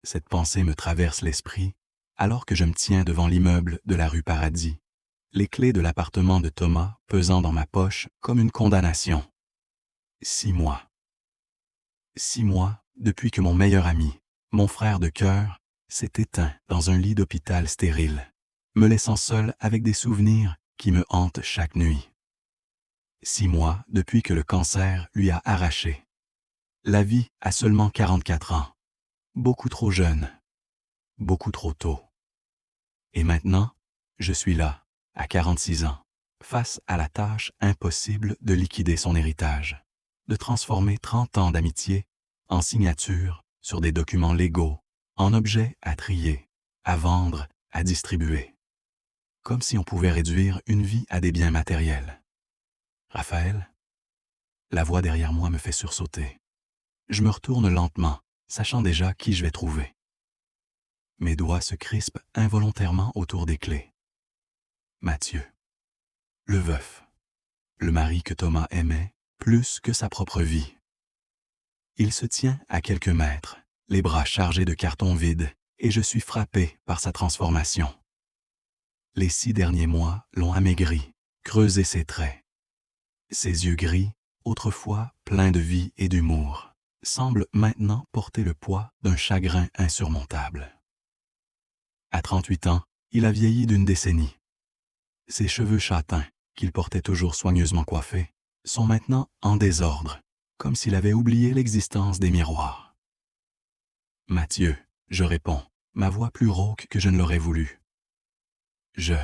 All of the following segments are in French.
Cette pensée me traverse l'esprit alors que je me tiens devant l'immeuble de la rue Paradis, les clés de l'appartement de Thomas pesant dans ma poche comme une condamnation. 6 mois. 6 mois depuis que mon meilleur ami, mon frère de cœur, s'est éteint dans un lit d'hôpital stérile, me laissant seul avec des souvenirs qui me hantent chaque nuit. 6 mois depuis que le cancer lui a arraché la vie à seulement 44 ans. Beaucoup trop jeune. Beaucoup trop tôt. Et maintenant, je suis là, à 46 ans, face à la tâche impossible de liquider son héritage, de transformer 30 ans d'amitié en signature sur des documents légaux, en objets à trier, à vendre, à distribuer. Comme si on pouvait réduire une vie à des biens matériels. Raphaël? La voix derrière moi me fait sursauter. Je me retourne lentement, sachant déjà qui je vais trouver. Mes doigts se crispent involontairement autour des clés. Mathieu. Le veuf. Le mari que Thomas aimait plus que sa propre vie. Il se tient à quelques mètres, les bras chargés de cartons vides, et je suis frappé par sa transformation. Les 6 derniers mois l'ont amaigri, creusé ses traits. Ses yeux gris, autrefois pleins de vie et d'humour, semblent maintenant porter le poids d'un chagrin insurmontable. À 38 ans, il a vieilli d'une décennie. Ses cheveux châtains, qu'il portait toujours soigneusement coiffés, sont maintenant en désordre, comme s'il avait oublié l'existence des miroirs. Mathieu, je réponds, ma voix plus rauque que je ne l'aurais voulu. Je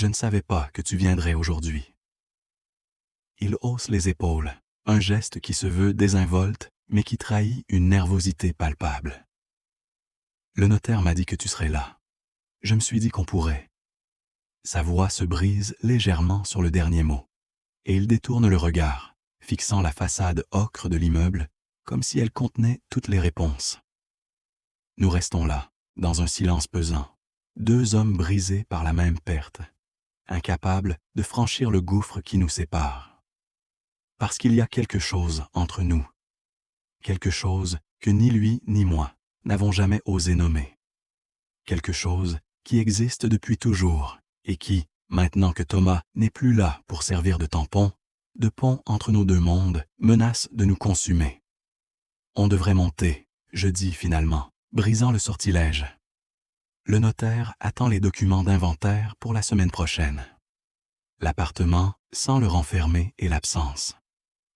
ne savais pas que tu viendrais aujourd'hui. Il hausse les épaules, un geste qui se veut désinvolte, mais qui trahit une nervosité palpable. Le notaire m'a dit que tu serais là. Je me suis dit qu'on pourrait. Sa voix se brise légèrement sur le dernier mot, et il détourne le regard, fixant la façade ocre de l'immeuble, comme si elle contenait toutes les réponses. Nous restons là, dans un silence pesant, 2 hommes brisés par la même perte, incapables de franchir le gouffre qui nous sépare. Parce qu'il y a quelque chose entre nous, quelque chose que ni lui ni moi n'avons jamais osé nommer, quelque chose qui existe depuis toujours et qui, maintenant que Thomas n'est plus là pour servir de tampon, de pont entre nos 2 mondes, menace de nous consumer. On devrait monter, je dis finalement, brisant le sortilège. Le notaire attend les documents d'inventaire pour la semaine prochaine. L'appartement sans le renfermer et l'absence.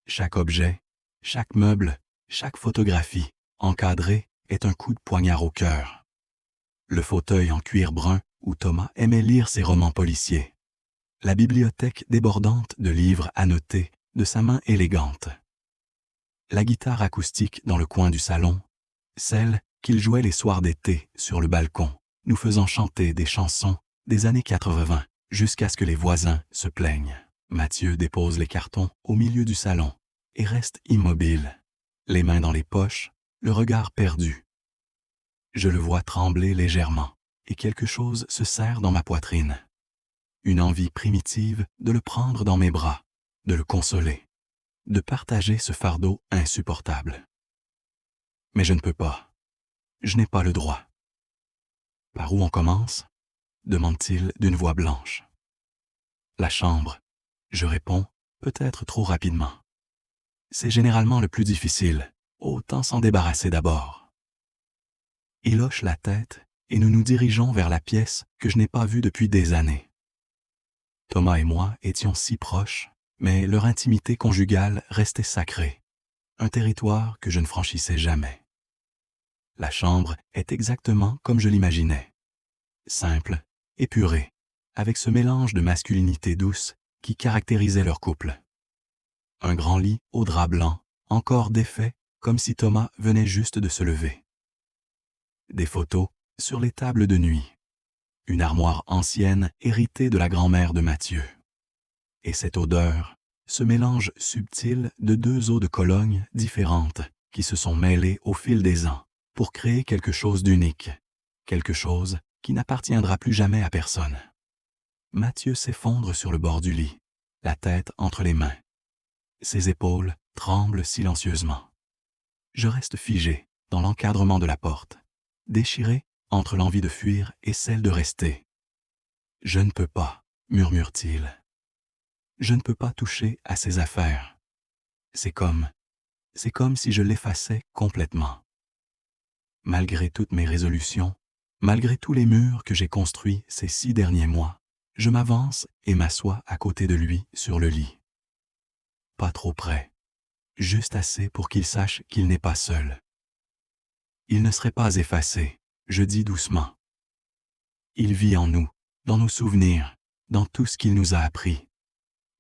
Chaque objet, chaque meuble, chaque photographie, encadrée, est un coup de poignard au cœur. Le fauteuil en cuir brun où Thomas aimait lire ses romans policiers. La bibliothèque débordante de livres annotés de sa main élégante. La guitare acoustique dans le coin du salon, celle qu'il jouait les soirs d'été sur le balcon, nous faisant chanter des chansons des années 80 jusqu'à ce que les voisins se plaignent. Mathieu dépose les cartons au milieu du salon et reste immobile, les mains dans les poches, le regard perdu. Je le vois trembler légèrement et quelque chose se serre dans ma poitrine. Une envie primitive de le prendre dans mes bras, de le consoler, de partager ce fardeau insupportable. Mais je ne peux pas. Je n'ai pas le droit. Par où on commence? Demande-t-il d'une voix blanche. La chambre. Je réponds, peut-être trop rapidement. C'est généralement le plus difficile, autant s'en débarrasser d'abord. Il hoche la tête et nous nous dirigeons vers la pièce que je n'ai pas vue depuis des années. Thomas et moi étions si proches, mais leur intimité conjugale restait sacrée, un territoire que je ne franchissais jamais. La chambre est exactement comme je l'imaginais, simple, épurée, avec ce mélange de masculinité douce qui caractérisait leur couple. Un grand lit au drap blanc, encore défait comme si Thomas venait juste de se lever. Des photos sur les tables de nuit. Une armoire ancienne héritée de la grand-mère de Mathieu. Et cette odeur, ce mélange subtil de 2 eaux de Cologne différentes qui se sont mêlées au fil des ans pour créer quelque chose d'unique, quelque chose qui n'appartiendra plus jamais à personne. Mathieu s'effondre sur le bord du lit, la tête entre les mains. Ses épaules tremblent silencieusement. Je reste figé dans l'encadrement de la porte, déchiré entre l'envie de fuir et celle de rester. « Je ne peux pas, murmure-t-il. Je ne peux pas toucher à ses affaires. C'est comme si je l'effaçais complètement. Malgré toutes mes résolutions, malgré tous les murs que j'ai construits ces 6 derniers mois, je m'avance et m'assois à côté de lui sur le lit. Pas trop près, juste assez pour qu'il sache qu'il n'est pas seul. Il ne serait pas effacé, je dis doucement. Il vit en nous, dans nos souvenirs, dans tout ce qu'il nous a appris.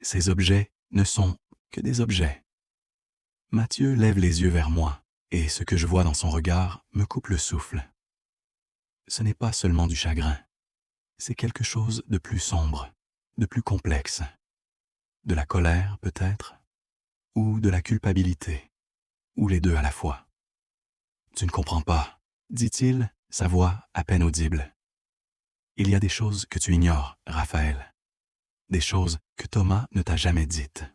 Ces objets ne sont que des objets. Mathieu lève les yeux vers moi, et ce que je vois dans son regard me coupe le souffle. Ce n'est pas seulement du chagrin, c'est quelque chose de plus sombre, de plus complexe. De la colère, peut-être, ou de la culpabilité, ou les deux à la fois. « Tu ne comprends pas, » dit-il, sa voix à peine audible. « Il y a des choses que tu ignores, Raphaël. Des choses que Thomas ne t'a jamais dites. »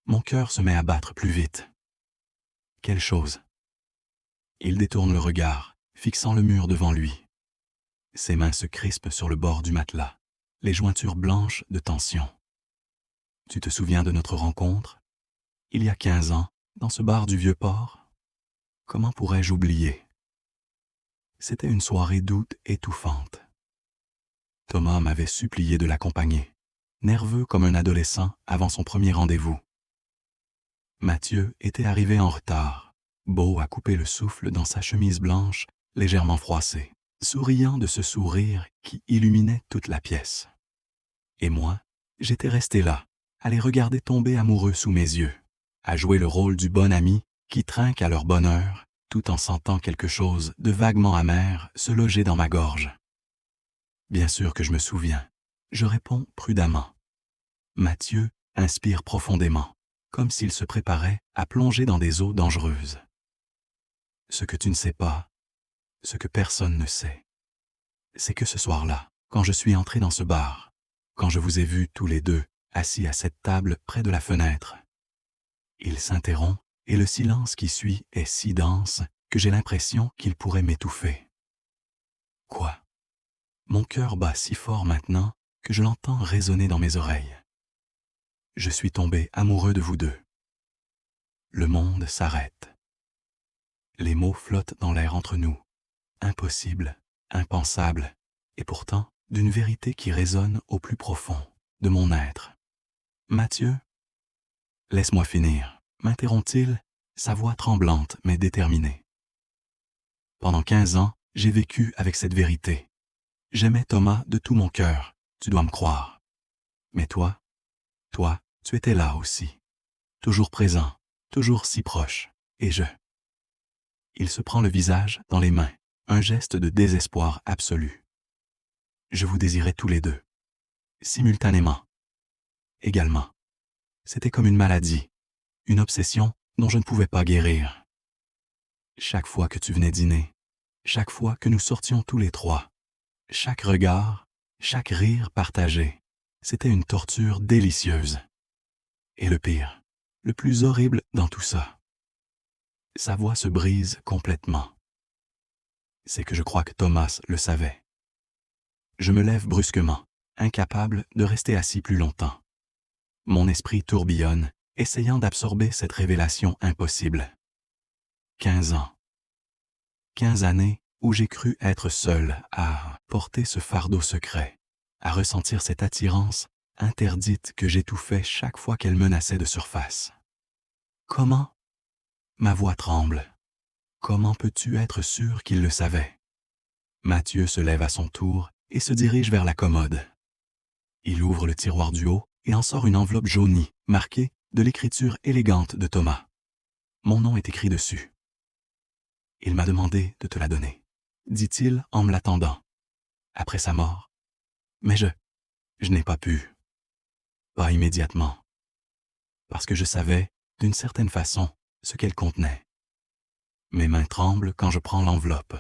Mon cœur se met à battre plus vite. Quelle chose? Il détourne le regard, fixant le mur devant lui. Ses mains se crispent sur le bord du matelas, les jointures blanches de tension. Tu te souviens de notre rencontre? Il y a 15 ans, dans ce bar du Vieux-Port? Comment pourrais-je oublier? C'était une soirée d'août étouffante. Thomas m'avait supplié de l'accompagner, nerveux comme un adolescent avant son premier rendez-vous. Mathieu était arrivé en retard, beau à couper le souffle dans sa chemise blanche, légèrement froissée, souriant de ce sourire qui illuminait toute la pièce. Et moi, j'étais resté là, à les regarder tomber amoureux sous mes yeux, à jouer le rôle du bon ami qui trinque à leur bonheur, tout en sentant quelque chose de vaguement amer se loger dans ma gorge. Bien sûr que je me souviens. Je réponds prudemment. Mathieu inspire profondément, comme s'il se préparait à plonger dans des eaux dangereuses. Ce que tu ne sais pas, ce que personne ne sait, c'est que ce soir-là, quand je suis entré dans ce bar, quand je vous ai vus tous les deux assis à cette table près de la fenêtre, il s'interrompt et le silence qui suit est si dense que j'ai l'impression qu'il pourrait m'étouffer. Quoi? Mon cœur bat si fort maintenant que je l'entends résonner dans mes oreilles. Je suis tombé amoureux de vous deux. Le monde s'arrête. Les mots flottent dans l'air entre nous. Impossible, impensable, et pourtant d'une vérité qui résonne au plus profond de mon être. Mathieu? Laisse-moi finir, m'interrompt-il, sa voix tremblante mais déterminée. Pendant 15 ans, j'ai vécu avec cette vérité. J'aimais Thomas de tout mon cœur, tu dois me croire. Mais toi, tu étais là aussi. Toujours présent, toujours si proche, et je. Il se prend le visage dans les mains, un geste de désespoir absolu. Je vous désirais tous les deux, simultanément, également. C'était comme une maladie, une obsession dont je ne pouvais pas guérir. Chaque fois que tu venais dîner, chaque fois que nous sortions tous les trois, chaque regard, chaque rire partagé, c'était une torture délicieuse. Et le pire, le plus horrible dans tout ça, sa voix se brise complètement. C'est que je crois que Thomas le savait. Je me lève brusquement, incapable de rester assis plus longtemps. Mon esprit tourbillonne, essayant d'absorber cette révélation impossible. 15 ans. 15 années où j'ai cru être seul à porter ce fardeau secret, à ressentir cette attirance interdite que j'étouffais chaque fois qu'elle menaçait de surface. Comment? Ma voix tremble. Comment peux-tu être sûr qu'il le savait? Mathieu se lève à son tour et se dirige vers la commode. Il ouvre le tiroir du haut et en sort une enveloppe jaunie, marquée de l'écriture élégante de Thomas. Mon nom est écrit dessus. Il m'a demandé de te la donner, dit-il en me l'attendant, après sa mort. Mais je n'ai pas pu. Pas immédiatement. Parce que je savais, d'une certaine façon, ce qu'elle contenait. Mes mains tremblent quand je prends l'enveloppe.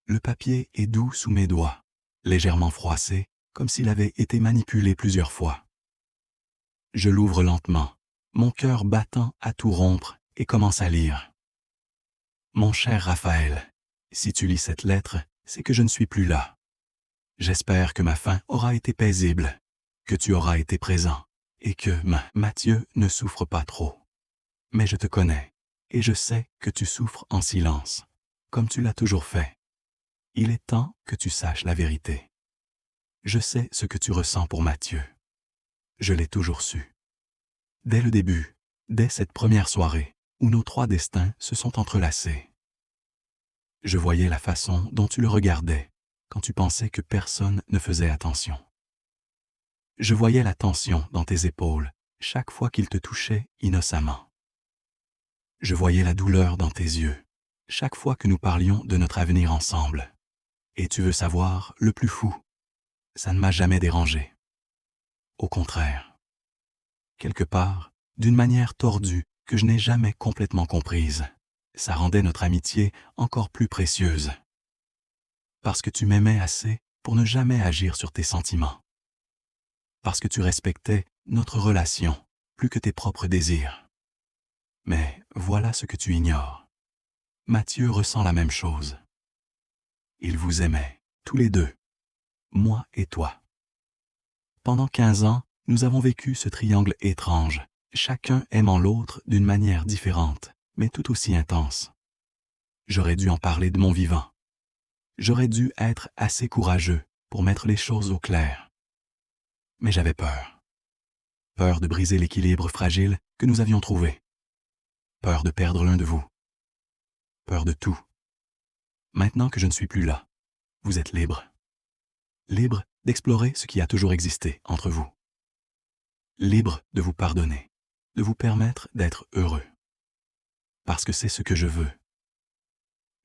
Le papier est doux sous mes doigts, légèrement froissé, comme s'il avait été manipulé plusieurs fois. Je l'ouvre lentement, mon cœur battant à tout rompre, et commence à lire. Mon cher Raphaël, Si tu lis cette lettre, c'est que je ne suis plus là. J'espère que ma fin aura été paisible, que tu auras été présent, et que Mathieu ne souffre pas trop. Mais je te connais, et je sais que tu souffres en silence, comme tu l'as toujours fait. Il est temps que tu saches la vérité. Je sais ce que tu ressens pour Mathieu. Je l'ai toujours su. Dès le début, dès cette première soirée, où nos 3 destins se sont entrelacés. Je voyais la façon dont tu le regardais, quand tu pensais que personne ne faisait attention. Je voyais la tension dans tes épaules, chaque fois qu'il te touchait innocemment. Je voyais la douleur dans tes yeux, chaque fois que nous parlions de notre avenir ensemble. Et tu veux savoir le plus fou? Ça ne m'a jamais dérangé. Au contraire. Quelque part, d'une manière tordue que je n'ai jamais complètement comprise, ça rendait notre amitié encore plus précieuse. Parce que tu m'aimais assez pour ne jamais agir sur tes sentiments. Parce que tu respectais notre relation plus que tes propres désirs. Mais voilà ce que tu ignores. Mathieu ressent la même chose. Il vous aimait, tous les deux, moi et toi. Pendant 15 ans, nous avons vécu ce triangle étrange, chacun aimant l'autre d'une manière différente, mais tout aussi intense. J'aurais dû en parler de mon vivant. J'aurais dû être assez courageux pour mettre les choses au clair. Mais j'avais peur. Peur de briser l'équilibre fragile que nous avions trouvé. Peur de perdre l'un de vous. Peur de tout. Maintenant que je ne suis plus là, vous êtes libre. Libre d'explorer ce qui a toujours existé entre vous. Libre de vous pardonner, de vous permettre d'être heureux. Parce que c'est ce que je veux.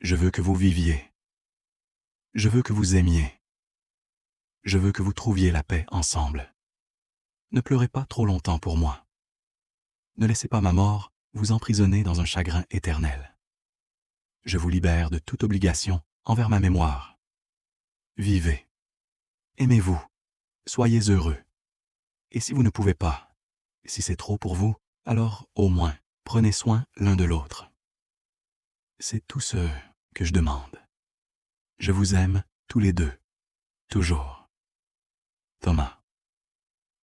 Je veux que vous viviez. Je veux que vous aimiez. Je veux que vous trouviez la paix ensemble. Ne pleurez pas trop longtemps pour moi. Ne laissez pas ma mort vous emprisonner dans un chagrin éternel. Je vous libère de toute obligation envers ma mémoire. Vivez. Aimez-vous. Soyez heureux. Et si vous ne pouvez pas, si c'est trop pour vous, alors au moins, prenez soin l'un de l'autre. C'est tout ce que je demande. Je vous aime tous les deux, toujours. Thomas.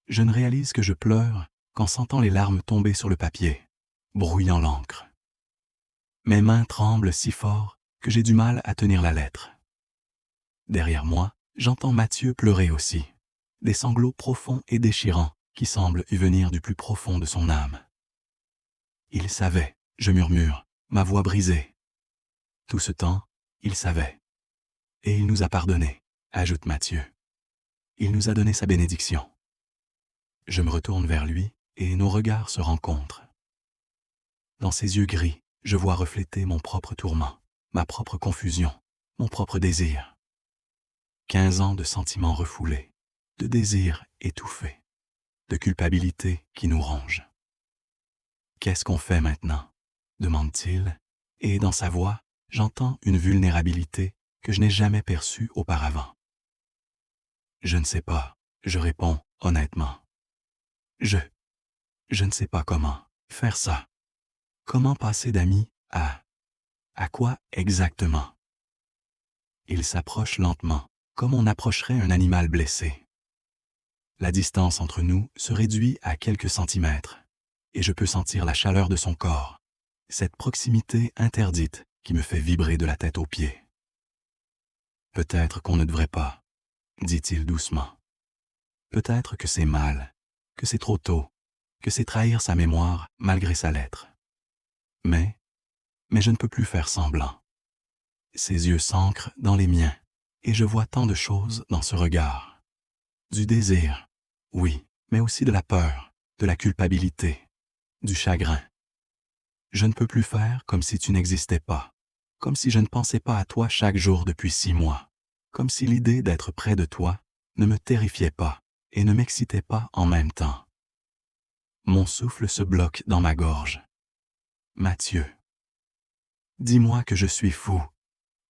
Je ne réalise que je pleure qu'en sentant les larmes tomber sur le papier, brouillant l'encre. Mes mains tremblent si fort que j'ai du mal à tenir la lettre. Derrière moi, j'entends Mathieu pleurer aussi, des sanglots profonds et déchirants qui semblent y venir du plus profond de son âme. Il savait, je murmure, ma voix brisée. Tout ce temps, il savait. Et il nous a pardonné, ajoute Mathieu. Il nous a donné sa bénédiction. Je me retourne vers lui et nos regards se rencontrent. Dans ses yeux gris, je vois refléter mon propre tourment, ma propre confusion, mon propre désir. 15 ans de sentiments refoulés, de désirs étouffés, de culpabilité qui nous ronge. Qu'est-ce qu'on fait maintenant? Demande-t-il, et dans sa voix, j'entends une vulnérabilité que je n'ai jamais perçue auparavant. Je ne sais pas, je réponds honnêtement. Je ne sais pas comment faire ça. Comment passer d'amis à quoi exactement? Il s'approche lentement, comme on approcherait un animal blessé. La distance entre nous se réduit à quelques centimètres, et je peux sentir la chaleur de son corps, cette proximité interdite qui me fait vibrer de la tête aux pieds. Peut-être qu'on ne devrait pas, dit-il doucement. Peut-être que c'est mal, que c'est trop tôt, que c'est trahir sa mémoire malgré sa lettre. Mais je ne peux plus faire semblant. Ses yeux s'ancrent dans les miens, et je vois tant de choses dans ce regard. Du désir, oui, mais aussi de la peur, de la culpabilité, du chagrin. Je ne peux plus faire comme si tu n'existais pas, comme si je ne pensais pas à toi chaque jour depuis 6 mois, comme si l'idée d'être près de toi ne me terrifiait pas et ne m'excitait pas en même temps. Mon souffle se bloque dans ma gorge. Mathieu. Dis-moi que je suis fou,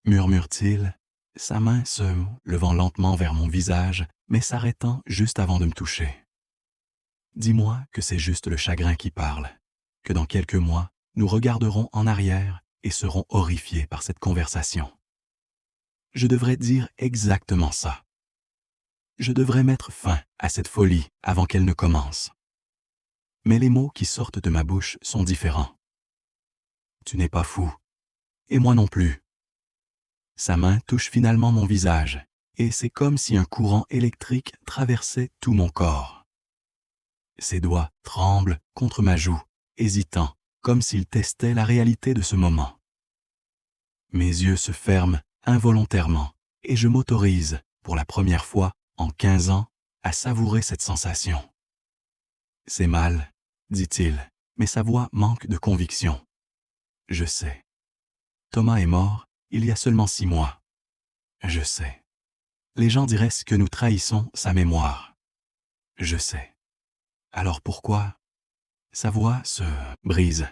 murmure-t-il, sa main se levant lentement vers mon visage, mais s'arrêtant juste avant de me toucher. Dis-moi que c'est juste le chagrin qui parle, que dans quelques mois, nous regarderons en arrière et serons horrifiés par cette conversation. Je devrais dire exactement ça. Je devrais mettre fin à cette folie avant qu'elle ne commence. Mais les mots qui sortent de ma bouche sont différents. Tu n'es pas fou. Et moi non plus. Sa main touche finalement mon visage, et c'est comme si un courant électrique traversait tout mon corps. Ses doigts tremblent contre ma joue, hésitant, comme s'il testait la réalité de ce moment. Mes yeux se ferment involontairement, et je m'autorise, pour la première fois en 15 ans, à savourer cette sensation. C'est mal, dit-il, mais sa voix manque de conviction. Je sais. Thomas est mort il y a seulement 6 mois. Je sais. Les gens diraient que nous trahissons sa mémoire. Je sais. Alors pourquoi? Sa voix se brise.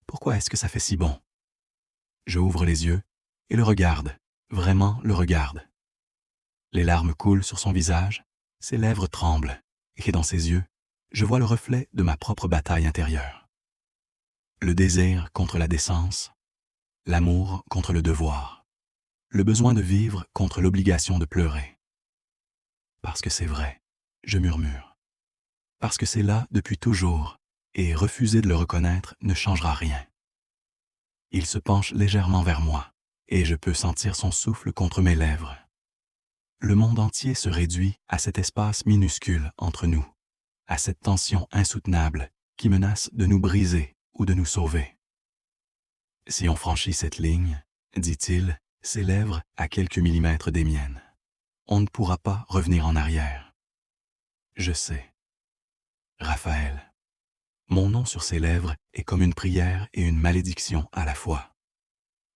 Pourquoi est-ce que ça fait si bon? Je ouvre les yeux et le regarde, vraiment le regarde. Les larmes coulent sur son visage, ses lèvres tremblent, et dans ses yeux, je vois le reflet de ma propre bataille intérieure. Le désir contre la décence, l'amour contre le devoir, le besoin de vivre contre l'obligation de pleurer. Parce que c'est vrai, je murmure. Parce que c'est là depuis toujours, et refuser de le reconnaître ne changera rien. Il se penche légèrement vers moi, et je peux sentir son souffle contre mes lèvres. Le monde entier se réduit à cet espace minuscule entre nous, à cette tension insoutenable qui menace de nous briser ou de nous sauver. Si on franchit cette ligne, dit-il, ses lèvres à quelques millimètres des miennes, on ne pourra pas revenir en arrière. Je sais. Raphaël. Mon nom sur ses lèvres est comme une prière et une malédiction à la fois.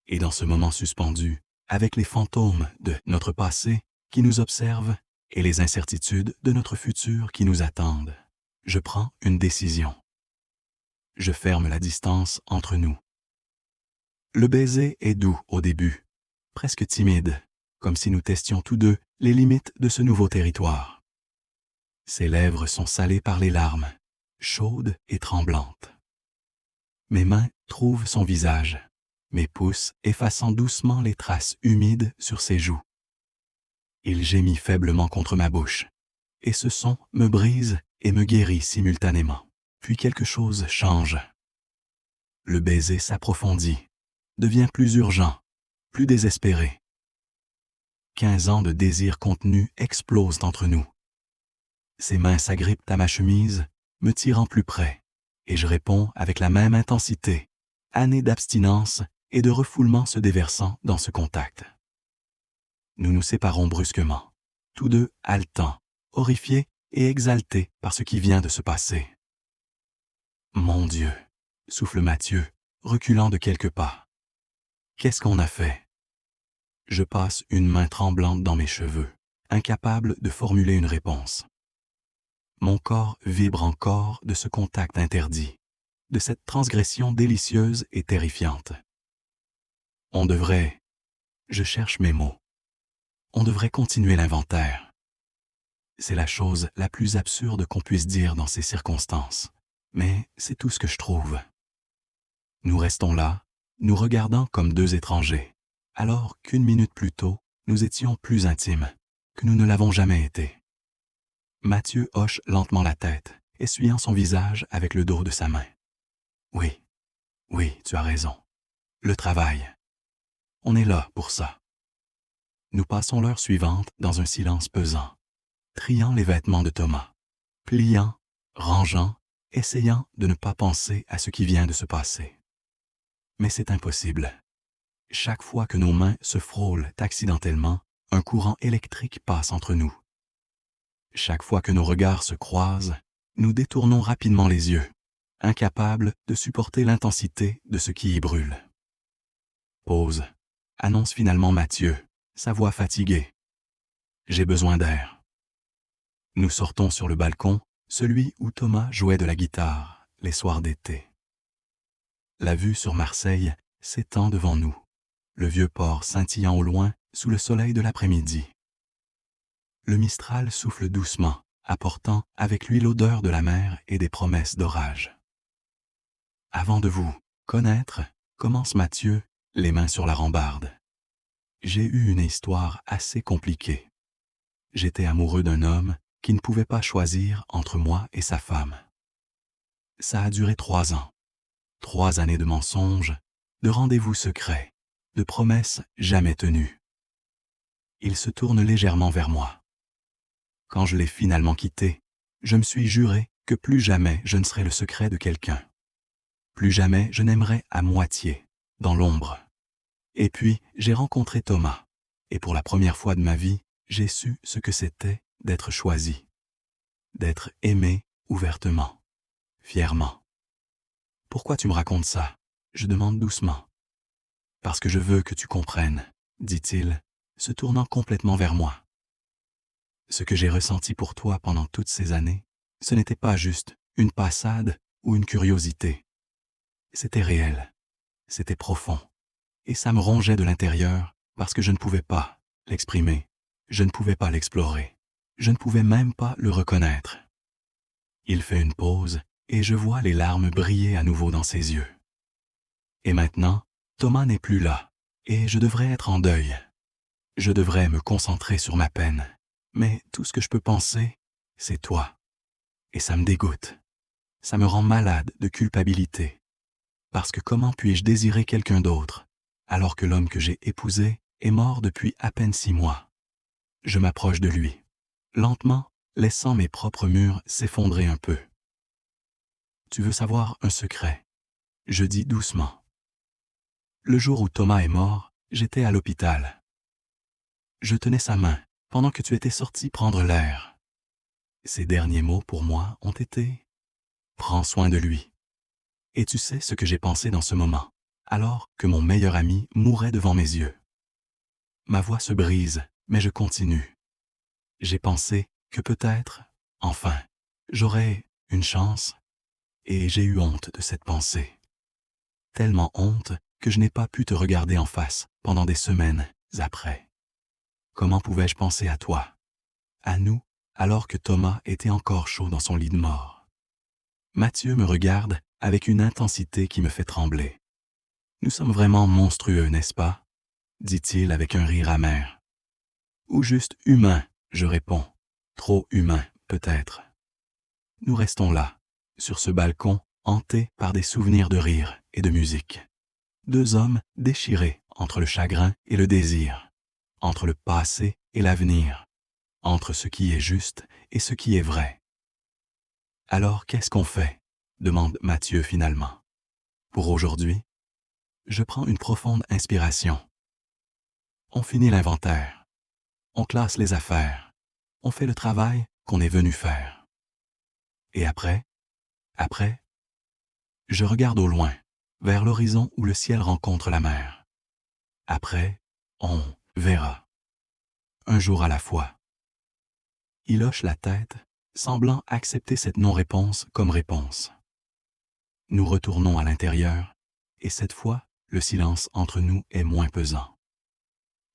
Et dans ce moment suspendu, avec les fantômes de notre passé qui nous observent et les incertitudes de notre futur qui nous attendent, je prends une décision. Je ferme la distance entre nous. Le baiser est doux au début, presque timide, comme si nous testions tous deux les limites de ce nouveau territoire. Ses lèvres sont salées par les larmes, chaudes et tremblantes. Mes mains trouvent son visage, mes pouces effaçant doucement les traces humides sur ses joues. Il gémit faiblement contre ma bouche, et ce son me brise et me guérit simultanément. Puis quelque chose change. Le baiser s'approfondit, devient plus urgent, plus désespéré. 15 ans de désir contenu explosent entre nous. Ses mains s'agrippent à ma chemise, me tirant plus près, et je réponds avec la même intensité, années d'abstinence et de refoulement se déversant dans ce contact. Nous nous séparons brusquement, tous deux haletants, horrifiés et exaltés par ce qui vient de se passer. Mon Dieu, souffle Mathieu, reculant de quelques pas. Qu'est-ce qu'on a fait? Je passe une main tremblante dans mes cheveux, incapable de formuler une réponse. Mon corps vibre encore de ce contact interdit, de cette transgression délicieuse et terrifiante. On devrait... Je cherche mes mots. On devrait continuer l'inventaire. C'est la chose la plus absurde qu'on puisse dire dans ces circonstances, mais c'est tout ce que je trouve. Nous restons là, nous regardant comme deux étrangers, alors qu'une minute plus tôt, nous étions plus intimes, que nous ne l'avons jamais été. Mathieu hoche lentement la tête, essuyant son visage avec le dos de sa main. Oui, tu as raison. Le travail. On est là pour ça. Nous passons l'heure suivante dans un silence pesant, triant les vêtements de Thomas, pliant, rangeant, essayant de ne pas penser à ce qui vient de se passer. Mais c'est impossible. Chaque fois que nos mains se frôlent accidentellement, un courant électrique passe entre nous. Chaque fois que nos regards se croisent, nous détournons rapidement les yeux, incapables de supporter l'intensité de ce qui y brûle. Pause, annonce finalement Mathieu, sa voix fatiguée. J'ai besoin d'air. Nous sortons sur le balcon, celui où Thomas jouait de la guitare les soirs d'été. La vue sur Marseille s'étend devant nous, le vieux port scintillant au loin sous le soleil de l'après-midi. Le Mistral souffle doucement, apportant avec lui l'odeur de la mer et des promesses d'orage. Avant de vous connaître, commence Mathieu, les mains sur la rambarde. J'ai eu une histoire assez compliquée. J'étais amoureux d'un homme qui ne pouvait pas choisir entre moi et sa femme. Ça a duré 3 ans. 3 années de mensonges, de rendez-vous secrets, de promesses jamais tenues. Il se tourne légèrement vers moi. Quand je l'ai finalement quitté, je me suis juré que plus jamais je ne serai le secret de quelqu'un. Plus jamais je n'aimerais à moitié, dans l'ombre. Et puis, j'ai rencontré Thomas. Et pour la première fois de ma vie, j'ai su ce que c'était d'être choisi. D'être aimé ouvertement, fièrement. Pourquoi tu me racontes ça? Je demande doucement. Parce que je veux que tu comprennes, dit-il, se tournant complètement vers moi. Ce que j'ai ressenti pour toi pendant toutes ces années, ce n'était pas juste une passade ou une curiosité. C'était réel, c'était profond, et ça me rongeait de l'intérieur parce que je ne pouvais pas l'exprimer, je ne pouvais pas l'explorer, je ne pouvais même pas le reconnaître. Il fait une pause et je vois les larmes briller à nouveau dans ses yeux. Et maintenant, Thomas n'est plus là, et je devrais être en deuil. Je devrais me concentrer sur ma peine, mais tout ce que je peux penser, c'est toi. Et ça me dégoûte. Ça me rend malade de culpabilité. Parce que comment puis-je désirer quelqu'un d'autre, alors que l'homme que j'ai épousé est mort depuis à peine 6 mois? Je m'approche de lui, lentement, laissant mes propres murs s'effondrer un peu. Tu veux savoir un secret? Je dis doucement. Le jour où Thomas est mort, j'étais à l'hôpital. Je tenais sa main pendant que tu étais sorti prendre l'air. Ses derniers mots pour moi ont été « Prends soin de lui ». Et tu sais ce que j'ai pensé dans ce moment, alors que mon meilleur ami mourait devant mes yeux. Ma voix se brise, mais je continue. J'ai pensé que peut-être, enfin, j'aurais une chance, et j'ai eu honte de cette pensée. Tellement honte que je n'ai pas pu te regarder en face pendant des semaines après. Comment pouvais-je penser à toi, à nous, alors que Thomas était encore chaud dans son lit de mort? Mathieu me regarde avec une intensité qui me fait trembler. Nous sommes vraiment monstrueux, n'est-ce pas? Dit-il avec un rire amer. Ou juste humain, je réponds. Trop humain, peut-être. Nous restons là, sur ce balcon, hantés par des souvenirs de rire et de musique. 2 hommes déchirés entre le chagrin et le désir, entre le passé et l'avenir, entre ce qui est juste et ce qui est vrai. Alors qu'est-ce qu'on fait? Demande Mathieu finalement. Pour aujourd'hui, je prends une profonde inspiration. On finit l'inventaire. On classe les affaires. On fait le travail qu'on est venu faire. Et après, je regarde au loin, vers l'horizon où le ciel rencontre la mer. Après, on verra. Un jour à la fois. Il hoche la tête, semblant accepter cette non-réponse comme réponse. Nous retournons à l'intérieur, et cette fois, le silence entre nous est moins pesant.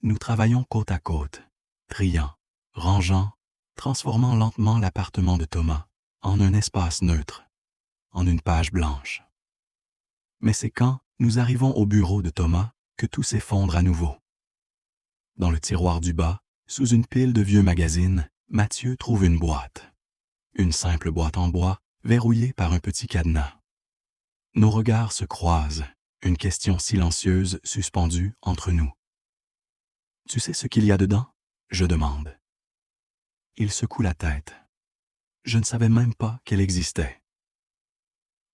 Nous travaillons côte à côte, triant, rangeant, transformant lentement l'appartement de Thomas en un espace neutre, en une page blanche. Mais c'est quand nous arrivons au bureau de Thomas que tout s'effondre à nouveau. Dans le tiroir du bas, sous une pile de vieux magazines, Mathieu trouve une boîte. Une simple boîte en bois, verrouillée par un petit cadenas. Nos regards se croisent, une question silencieuse suspendue entre nous. « Tu sais ce qu'il y a dedans ?» je demande. Il secoue la tête. Je ne savais même pas qu'elle existait.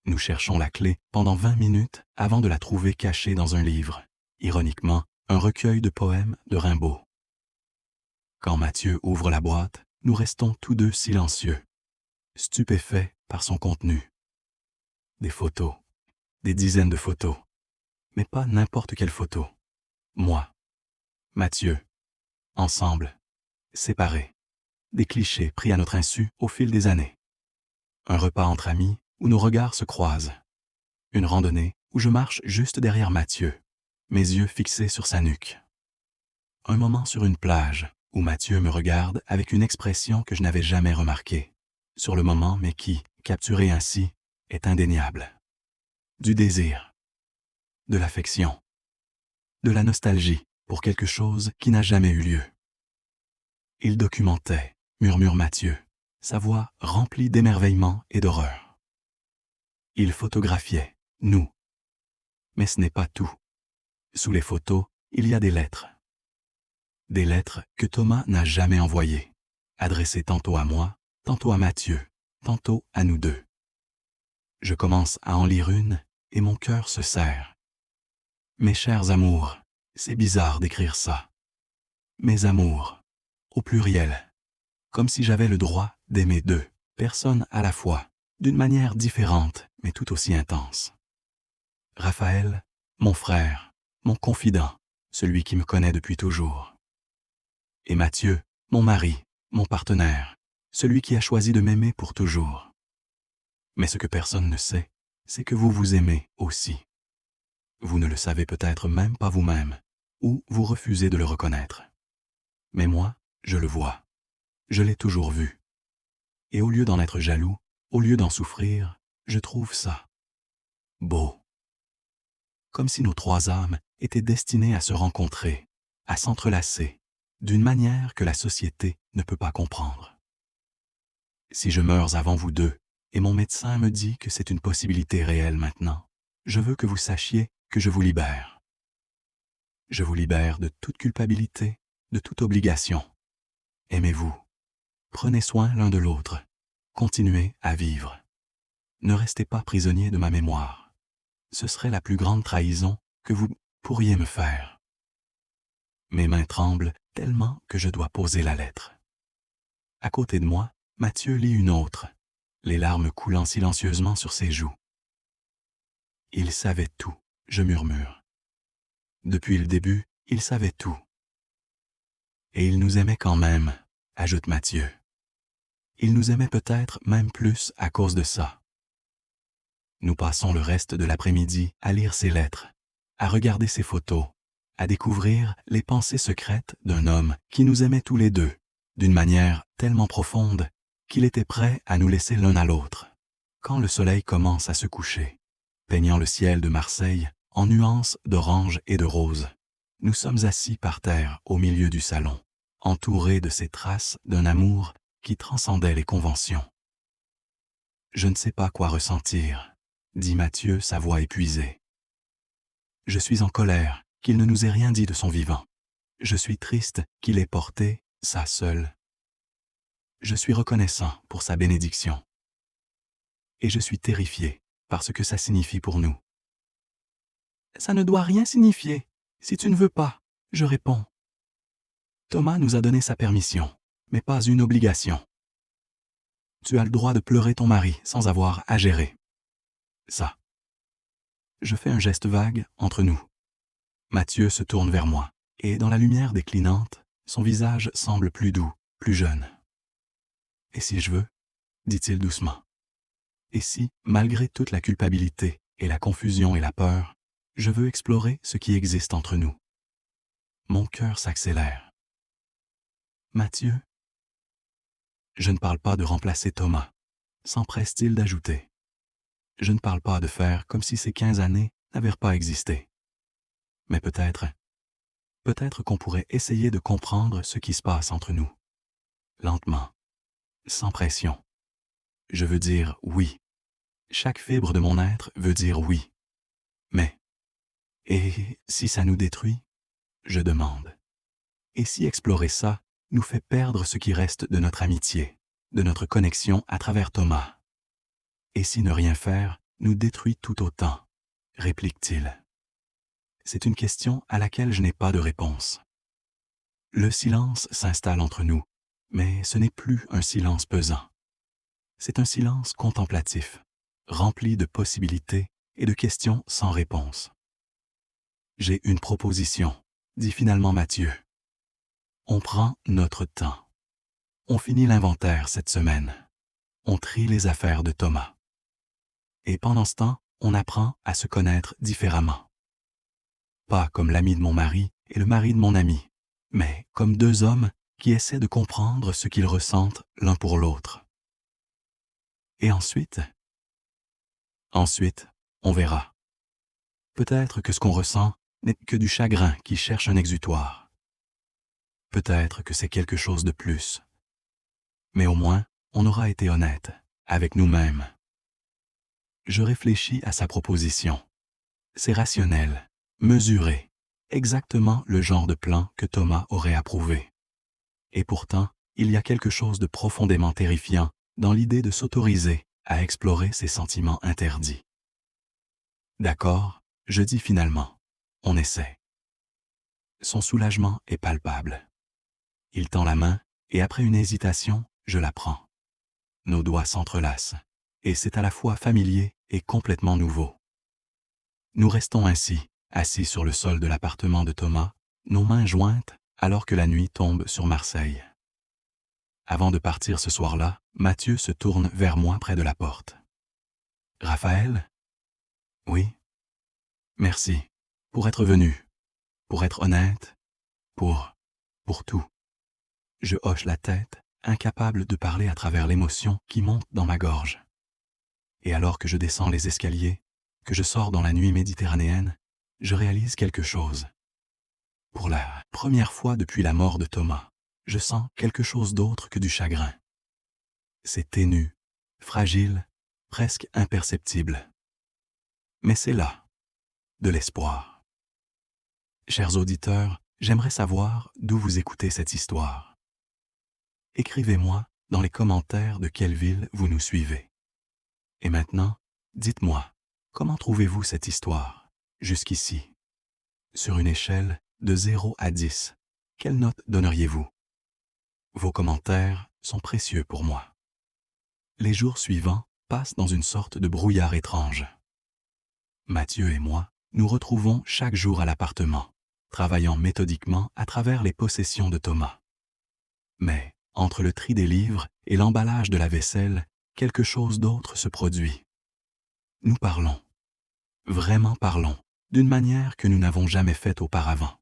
Nous cherchons la clé pendant 20 minutes avant de la trouver cachée dans un livre, ironiquement, un recueil de poèmes de Rimbaud. Quand Mathieu ouvre la boîte, nous restons tous deux silencieux, stupéfaits par son contenu. Des photos, des dizaines de photos, mais pas n'importe quelle photo. Moi, Mathieu, ensemble, séparés, des clichés pris à notre insu au fil des années. Un repas entre amis où nos regards se croisent. Une randonnée où je marche juste derrière Mathieu, mes yeux fixés sur sa nuque. Un moment sur une plage où Mathieu me regarde avec une expression que je n'avais jamais remarquée, sur le moment mais qui, capturée ainsi, est indéniable. Du désir, de l'affection, de la nostalgie pour quelque chose qui n'a jamais eu lieu. Il documentait, murmure Mathieu, sa voix remplie d'émerveillement et d'horreur. Il photographiait, nous. Mais ce n'est pas tout. Sous les photos, il y a des lettres. Des lettres que Thomas n'a jamais envoyées, adressées tantôt à moi, tantôt à Mathieu, tantôt à nous deux. Je commence à en lire une et mon cœur se serre. Mes chers amours, c'est bizarre d'écrire ça. Mes amours, au pluriel, comme si j'avais le droit d'aimer deux personnes à la fois, d'une manière différente mais tout aussi intense. Raphaël, mon frère, mon confident, celui qui me connaît depuis toujours. Et Mathieu, mon mari, mon partenaire, celui qui a choisi de m'aimer pour toujours. Mais ce que personne ne sait, c'est que vous vous aimez aussi. Vous ne le savez peut-être même pas vous-même, ou vous refusez de le reconnaître. Mais moi, je le vois. Je l'ai toujours vu. Et au lieu d'en être jaloux, au lieu d'en souffrir, je trouve ça beau. Comme si nos trois âmes étaient destinées à se rencontrer, à s'entrelacer, d'une manière que la société ne peut pas comprendre. Si je meurs avant vous deux, et mon médecin me dit que c'est une possibilité réelle maintenant, je veux que vous sachiez que je vous libère. Je vous libère de toute culpabilité, de toute obligation. Aimez-vous. Prenez soin l'un de l'autre. Continuez à vivre. Ne restez pas prisonnier de ma mémoire. Ce serait la plus grande trahison que vous pourriez me faire. Mes mains tremblent tellement que je dois poser la lettre. À côté de moi, Mathieu lit une autre, les larmes coulant silencieusement sur ses joues. Il savait tout, je murmure. Depuis le début, il savait tout. Et il nous aimait quand même, ajoute Mathieu. Il nous aimait peut-être même plus à cause de ça. Nous passons le reste de l'après-midi à lire ses lettres, à regarder ses photos, à découvrir les pensées secrètes d'un homme qui nous aimait tous les deux, d'une manière tellement profonde qu'il était prêt à nous laisser l'un à l'autre. Quand le soleil commence à se coucher, peignant le ciel de Marseille en nuances d'orange et de rose, nous sommes assis par terre au milieu du salon, entourés de ces traces d'un amour qui transcendait les conventions. Je ne sais pas quoi ressentir, dit Mathieu, sa voix épuisée. Je suis en colère qu'il ne nous ait rien dit de son vivant. Je suis triste qu'il ait porté ça seul. Je suis reconnaissant pour sa bénédiction. Et je suis terrifié par ce que ça signifie pour nous. Ça ne doit rien signifier. Si tu ne veux pas, je réponds. Thomas nous a donné sa permission, mais pas une obligation. Tu as le droit de pleurer ton mari sans avoir à gérer. Ça. Je fais un geste vague entre nous. Mathieu se tourne vers moi, et dans la lumière déclinante, son visage semble plus doux, plus jeune. Et si je veux, dit-il doucement. Et si, malgré toute la culpabilité et la confusion et la peur, je veux explorer ce qui existe entre nous. Mon cœur s'accélère. Mathieu, je ne parle pas de remplacer Thomas, s'empresse-t-il d'ajouter. Je ne parle pas de faire comme si ces 15 années n'avaient pas existé. Mais peut-être qu'on pourrait essayer de comprendre ce qui se passe entre nous. Lentement, sans pression. Je veux dire oui. Chaque fibre de mon être veut dire oui. Mais, et si ça nous détruit? Je demande. Et si explorer ça nous fait perdre ce qui reste de notre amitié, de notre connexion à travers Thomas? Et si ne rien faire nous détruit tout autant? Réplique-t-il. C'est une question à laquelle je n'ai pas de réponse. Le silence s'installe entre nous, mais ce n'est plus un silence pesant. C'est un silence contemplatif, rempli de possibilités et de questions sans réponse. J'ai une proposition, dit finalement Mathieu. On prend notre temps. On finit l'inventaire cette semaine. On trie les affaires de Thomas. Et pendant ce temps, on apprend à se connaître différemment. Pas comme l'ami de mon mari et le mari de mon ami, mais comme deux hommes qui essaient de comprendre ce qu'ils ressentent l'un pour l'autre. Et ensuite, on verra. Peut-être que ce qu'on ressent n'est que du chagrin qui cherche un exutoire. Peut-être que c'est quelque chose de plus. Mais au moins, on aura été honnête avec nous-mêmes. Je réfléchis à sa proposition. C'est rationnel, mesuré, exactement le genre de plan que Thomas aurait approuvé. Et pourtant, il y a quelque chose de profondément terrifiant dans l'idée de s'autoriser à explorer ses sentiments interdits. D'accord, je dis finalement, on essaie. Son soulagement est palpable. Il tend la main, et après une hésitation, je la prends. Nos doigts s'entrelacent, et c'est à la fois familier et complètement nouveau. Nous restons ainsi, assis sur le sol de l'appartement de Thomas, nos mains jointes, alors que la nuit tombe sur Marseille. Avant de partir ce soir-là, Mathieu se tourne vers moi près de la porte. « Raphaël ? » ?»« Oui. »« Merci. Pour être venu. Pour être honnête. Pour tout. » Je hoche la tête, incapable de parler à travers l'émotion qui monte dans ma gorge. Et alors que je descends les escaliers, que je sors dans la nuit méditerranéenne, je réalise quelque chose. Pour la première fois depuis la mort de Thomas, je sens quelque chose d'autre que du chagrin. C'est ténu, fragile, presque imperceptible. Mais c'est là, de l'espoir. Chers auditeurs, j'aimerais savoir d'où vous écoutez cette histoire. Écrivez-moi dans les commentaires de quelle ville vous nous suivez. Et maintenant, dites-moi, comment trouvez-vous cette histoire, jusqu'ici? Sur une échelle de 0 à 10, quelle note donneriez-vous? Vos commentaires sont précieux pour moi. Les jours suivants passent dans une sorte de brouillard étrange. Mathieu et moi nous retrouvons chaque jour à l'appartement, travaillant méthodiquement à travers les possessions de Thomas. Mais, entre le tri des livres et l'emballage de la vaisselle, quelque chose d'autre se produit. Nous parlons. Vraiment parlons, d'une manière que nous n'avons jamais faite auparavant.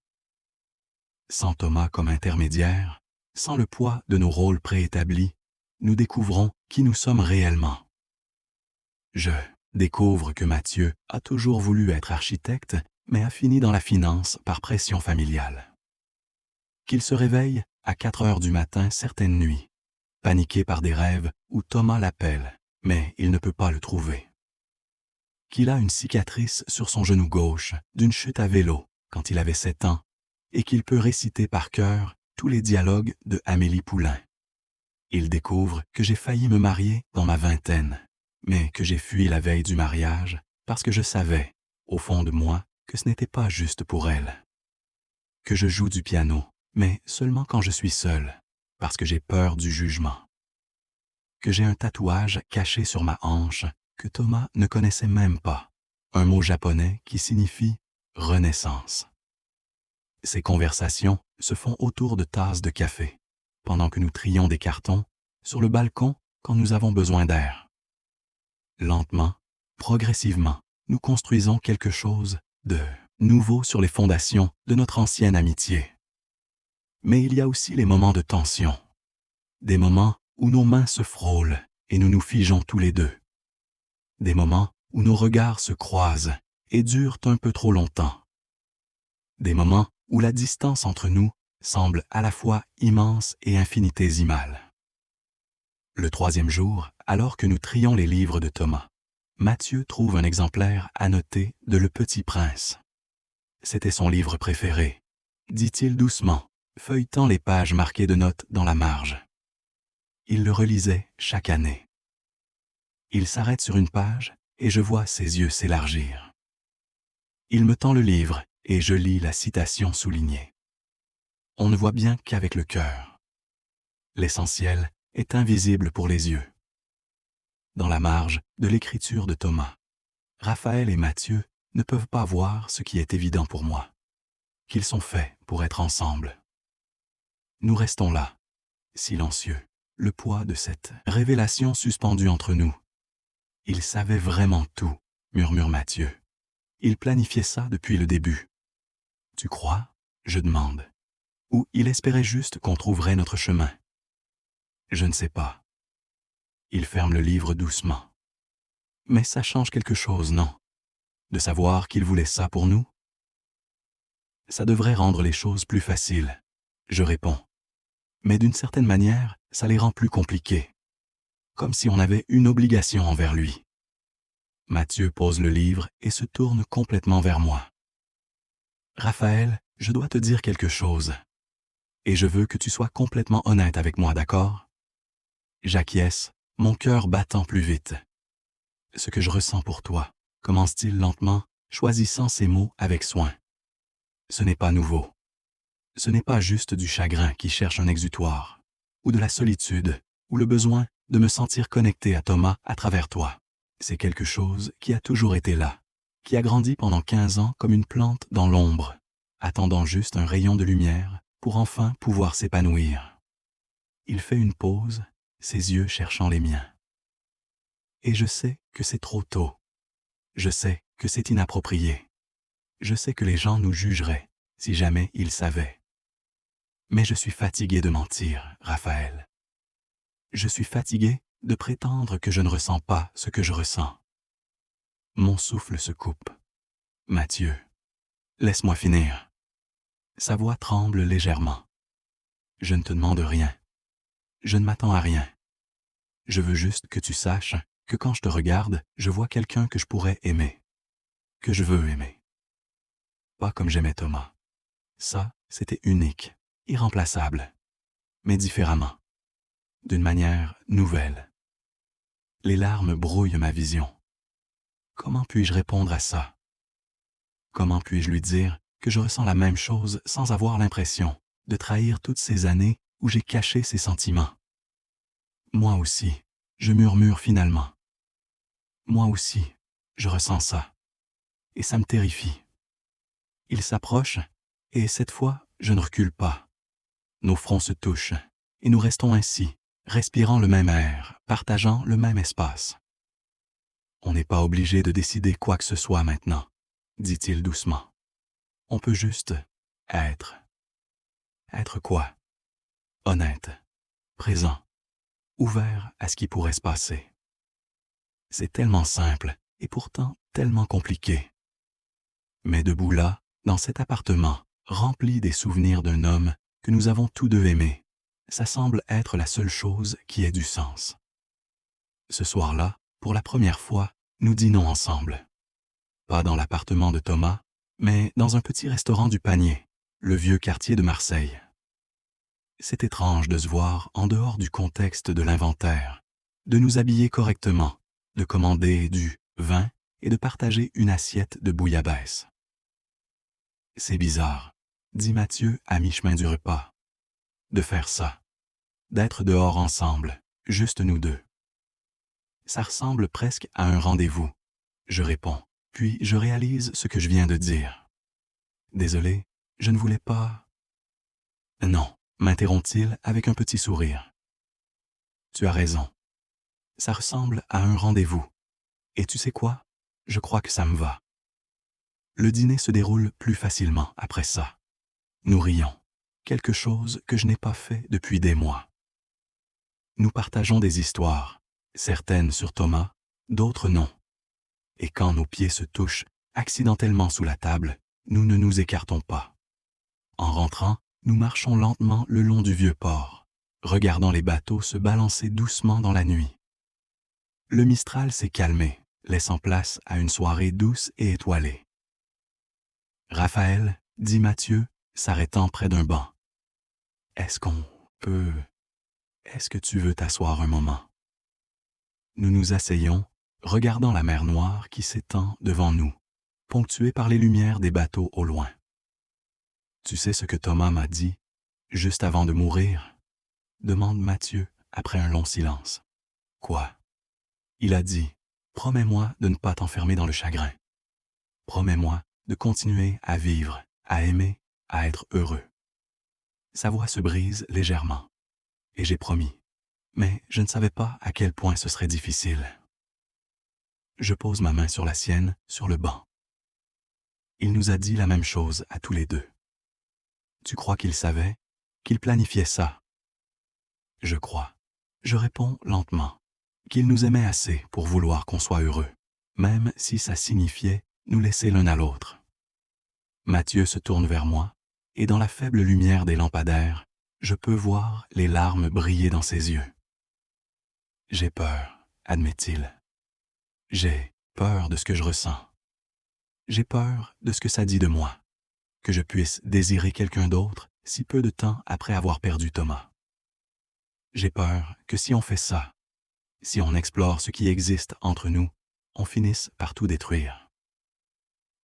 Sans Thomas comme intermédiaire, sans le poids de nos rôles préétablis, nous découvrons qui nous sommes réellement. Je découvre que Mathieu a toujours voulu être architecte, mais a fini dans la finance par pression familiale. Qu'il se réveille à 4 heures du matin certaines nuits, paniqué par des rêves où Thomas l'appelle, mais il ne peut pas le trouver. Qu'il a une cicatrice sur son genou gauche d'une chute à vélo quand il avait 7 ans, et qu'il peut réciter par cœur tous les dialogues de Amélie Poulain. Il découvre que j'ai failli me marier dans ma vingtaine, mais que j'ai fui la veille du mariage parce que je savais, au fond de moi, que ce n'était pas juste pour elle. Que je joue du piano, mais seulement quand je suis seul, parce que j'ai peur du jugement. Que j'ai un tatouage caché sur ma hanche que Thomas ne connaissait même pas, un mot japonais qui signifie « renaissance ». Ces conversations se font autour de tasses de café, pendant que nous trions des cartons, sur le balcon quand nous avons besoin d'air. Lentement, progressivement, nous construisons quelque chose de nouveau sur les fondations de notre ancienne amitié. Mais il y a aussi les moments de tension, des moments où nos mains se frôlent et nous nous figeons tous les deux. Des moments où nos regards se croisent et durent un peu trop longtemps. Des moments où la distance entre nous semble à la fois immense et infinitésimale. Le 3e jour, alors que nous trions les livres de Thomas, Mathieu trouve un exemplaire annoté de Le Petit Prince. C'était son livre préféré, dit-il doucement, feuilletant les pages marquées de notes dans la marge. Il le relisait chaque année. Il s'arrête sur une page et je vois ses yeux s'élargir. Il me tend le livre et je lis la citation soulignée. On ne voit bien qu'avec le cœur. L'essentiel est invisible pour les yeux. Dans la marge de l'écriture de Thomas, Raphaël et Mathieu ne peuvent pas voir ce qui est évident pour moi, qu'ils sont faits pour être ensemble. Nous restons là, silencieux, le poids de cette révélation suspendue entre nous. Il savait vraiment tout, murmure Mathieu. Il planifiait ça depuis le début. Tu crois? Je demande. Ou il espérait juste qu'on trouverait notre chemin? Je ne sais pas. Il ferme le livre doucement. Mais ça change quelque chose, non? De savoir qu'il voulait ça pour nous? Ça devrait rendre les choses plus faciles. Je réponds. Mais d'une certaine manière, ça les rend plus compliquées. Comme si on avait une obligation envers lui. Mathieu pose le livre et se tourne complètement vers moi. Raphaël, je dois te dire quelque chose. Et je veux que tu sois complètement honnête avec moi, d'accord? J'acquiesce, mon cœur battant plus vite. Ce que je ressens pour toi, commence-t-il lentement, choisissant ses mots avec soin. Ce n'est pas nouveau. Ce n'est pas juste du chagrin qui cherche un exutoire, ou de la solitude, ou le besoin de me sentir connecté à Thomas à travers toi. C'est quelque chose qui a toujours été là, qui a grandi pendant 15 ans comme une plante dans l'ombre, attendant juste un rayon de lumière pour enfin pouvoir s'épanouir. Il fait une pause, ses yeux cherchant les miens. Et je sais que c'est trop tôt. Je sais que c'est inapproprié. Je sais que les gens nous jugeraient si jamais ils savaient. Mais je suis fatigué de mentir, Raphaël. Je suis fatigué de prétendre que je ne ressens pas ce que je ressens. Mon souffle se coupe. Mathieu, laisse-moi finir. Sa voix tremble légèrement. Je ne te demande rien. Je ne m'attends à rien. Je veux juste que tu saches que quand je te regarde, je vois quelqu'un que je pourrais aimer. Que je veux aimer. Pas comme j'aimais Thomas. Ça, c'était unique, irremplaçable. Mais différemment. D'une manière nouvelle. Les larmes brouillent ma vision. Comment puis-je répondre à ça? Comment puis-je lui dire que je ressens la même chose sans avoir l'impression de trahir toutes ces années où j'ai caché ces sentiments? Moi aussi, je murmure finalement. Moi aussi, je ressens ça. Et ça me terrifie. Il s'approche, et cette fois, je ne recule pas. Nos fronts se touchent, et nous restons ainsi, respirant le même air, partageant le même espace. On n'est pas obligé de décider quoi que ce soit maintenant, dit-il doucement. On peut juste être. Être quoi? Honnête, présent, ouvert à ce qui pourrait se passer. C'est tellement simple et pourtant tellement compliqué. Mais debout là, dans cet appartement, rempli des souvenirs d'un homme que nous avons tous deux aimé, ça semble être la seule chose qui ait du sens. Ce soir-là, pour la première fois, nous dînons ensemble. Pas dans l'appartement de Thomas, mais dans un petit restaurant du Panier, le vieux quartier de Marseille. C'est étrange de se voir en dehors du contexte de l'inventaire, de nous habiller correctement, de commander du vin et de partager une assiette de bouillabaisse. C'est bizarre, dit Mathieu à mi-chemin du repas, de faire ça, d'être dehors ensemble, juste nous deux. Ça ressemble presque à un rendez-vous, je réponds, puis je réalise ce que je viens de dire. Désolé, je ne voulais pas... Non, m'interrompt-il avec un petit sourire. Tu as raison. Ça ressemble à un rendez-vous. Et tu sais quoi? Je crois que ça me va. Le dîner se déroule plus facilement après ça. Nous rions, quelque chose que je n'ai pas fait depuis des mois. Nous partageons des histoires, certaines sur Thomas, d'autres non. Et quand nos pieds se touchent accidentellement sous la table, nous ne nous écartons pas. En rentrant, nous marchons lentement le long du vieux port, regardant les bateaux se balancer doucement dans la nuit. Le Mistral s'est calmé, laissant place à une soirée douce et étoilée. Raphaël, dit Mathieu, s'arrêtant près d'un banc. Est-ce qu'on peut... Est-ce que tu veux t'asseoir un moment? Nous nous asseyons, regardant la mer Noire qui s'étend devant nous, ponctuée par les lumières des bateaux au loin. Tu sais ce que Thomas m'a dit, juste avant de mourir? Demande Mathieu après un long silence. Quoi? Il a dit, promets-moi de ne pas t'enfermer dans le chagrin. Promets-moi de continuer à vivre, à aimer, à être heureux. Sa voix se brise légèrement. Et j'ai promis. Mais je ne savais pas à quel point ce serait difficile. Je pose ma main sur la sienne, sur le banc. Il nous a dit la même chose à tous les deux. Tu crois qu'il savait, qu'il planifiait ça? Je crois. Je réponds lentement, qu'il nous aimait assez pour vouloir qu'on soit heureux, même si ça signifiait nous laisser l'un à l'autre. Mathieu se tourne vers moi, et dans la faible lumière des lampadaires, je peux voir les larmes briller dans ses yeux. J'ai peur, admet-il. J'ai peur de ce que je ressens. J'ai peur de ce que ça dit de moi, que je puisse désirer quelqu'un d'autre si peu de temps après avoir perdu Thomas. J'ai peur que si on fait ça, si on explore ce qui existe entre nous, on finisse par tout détruire.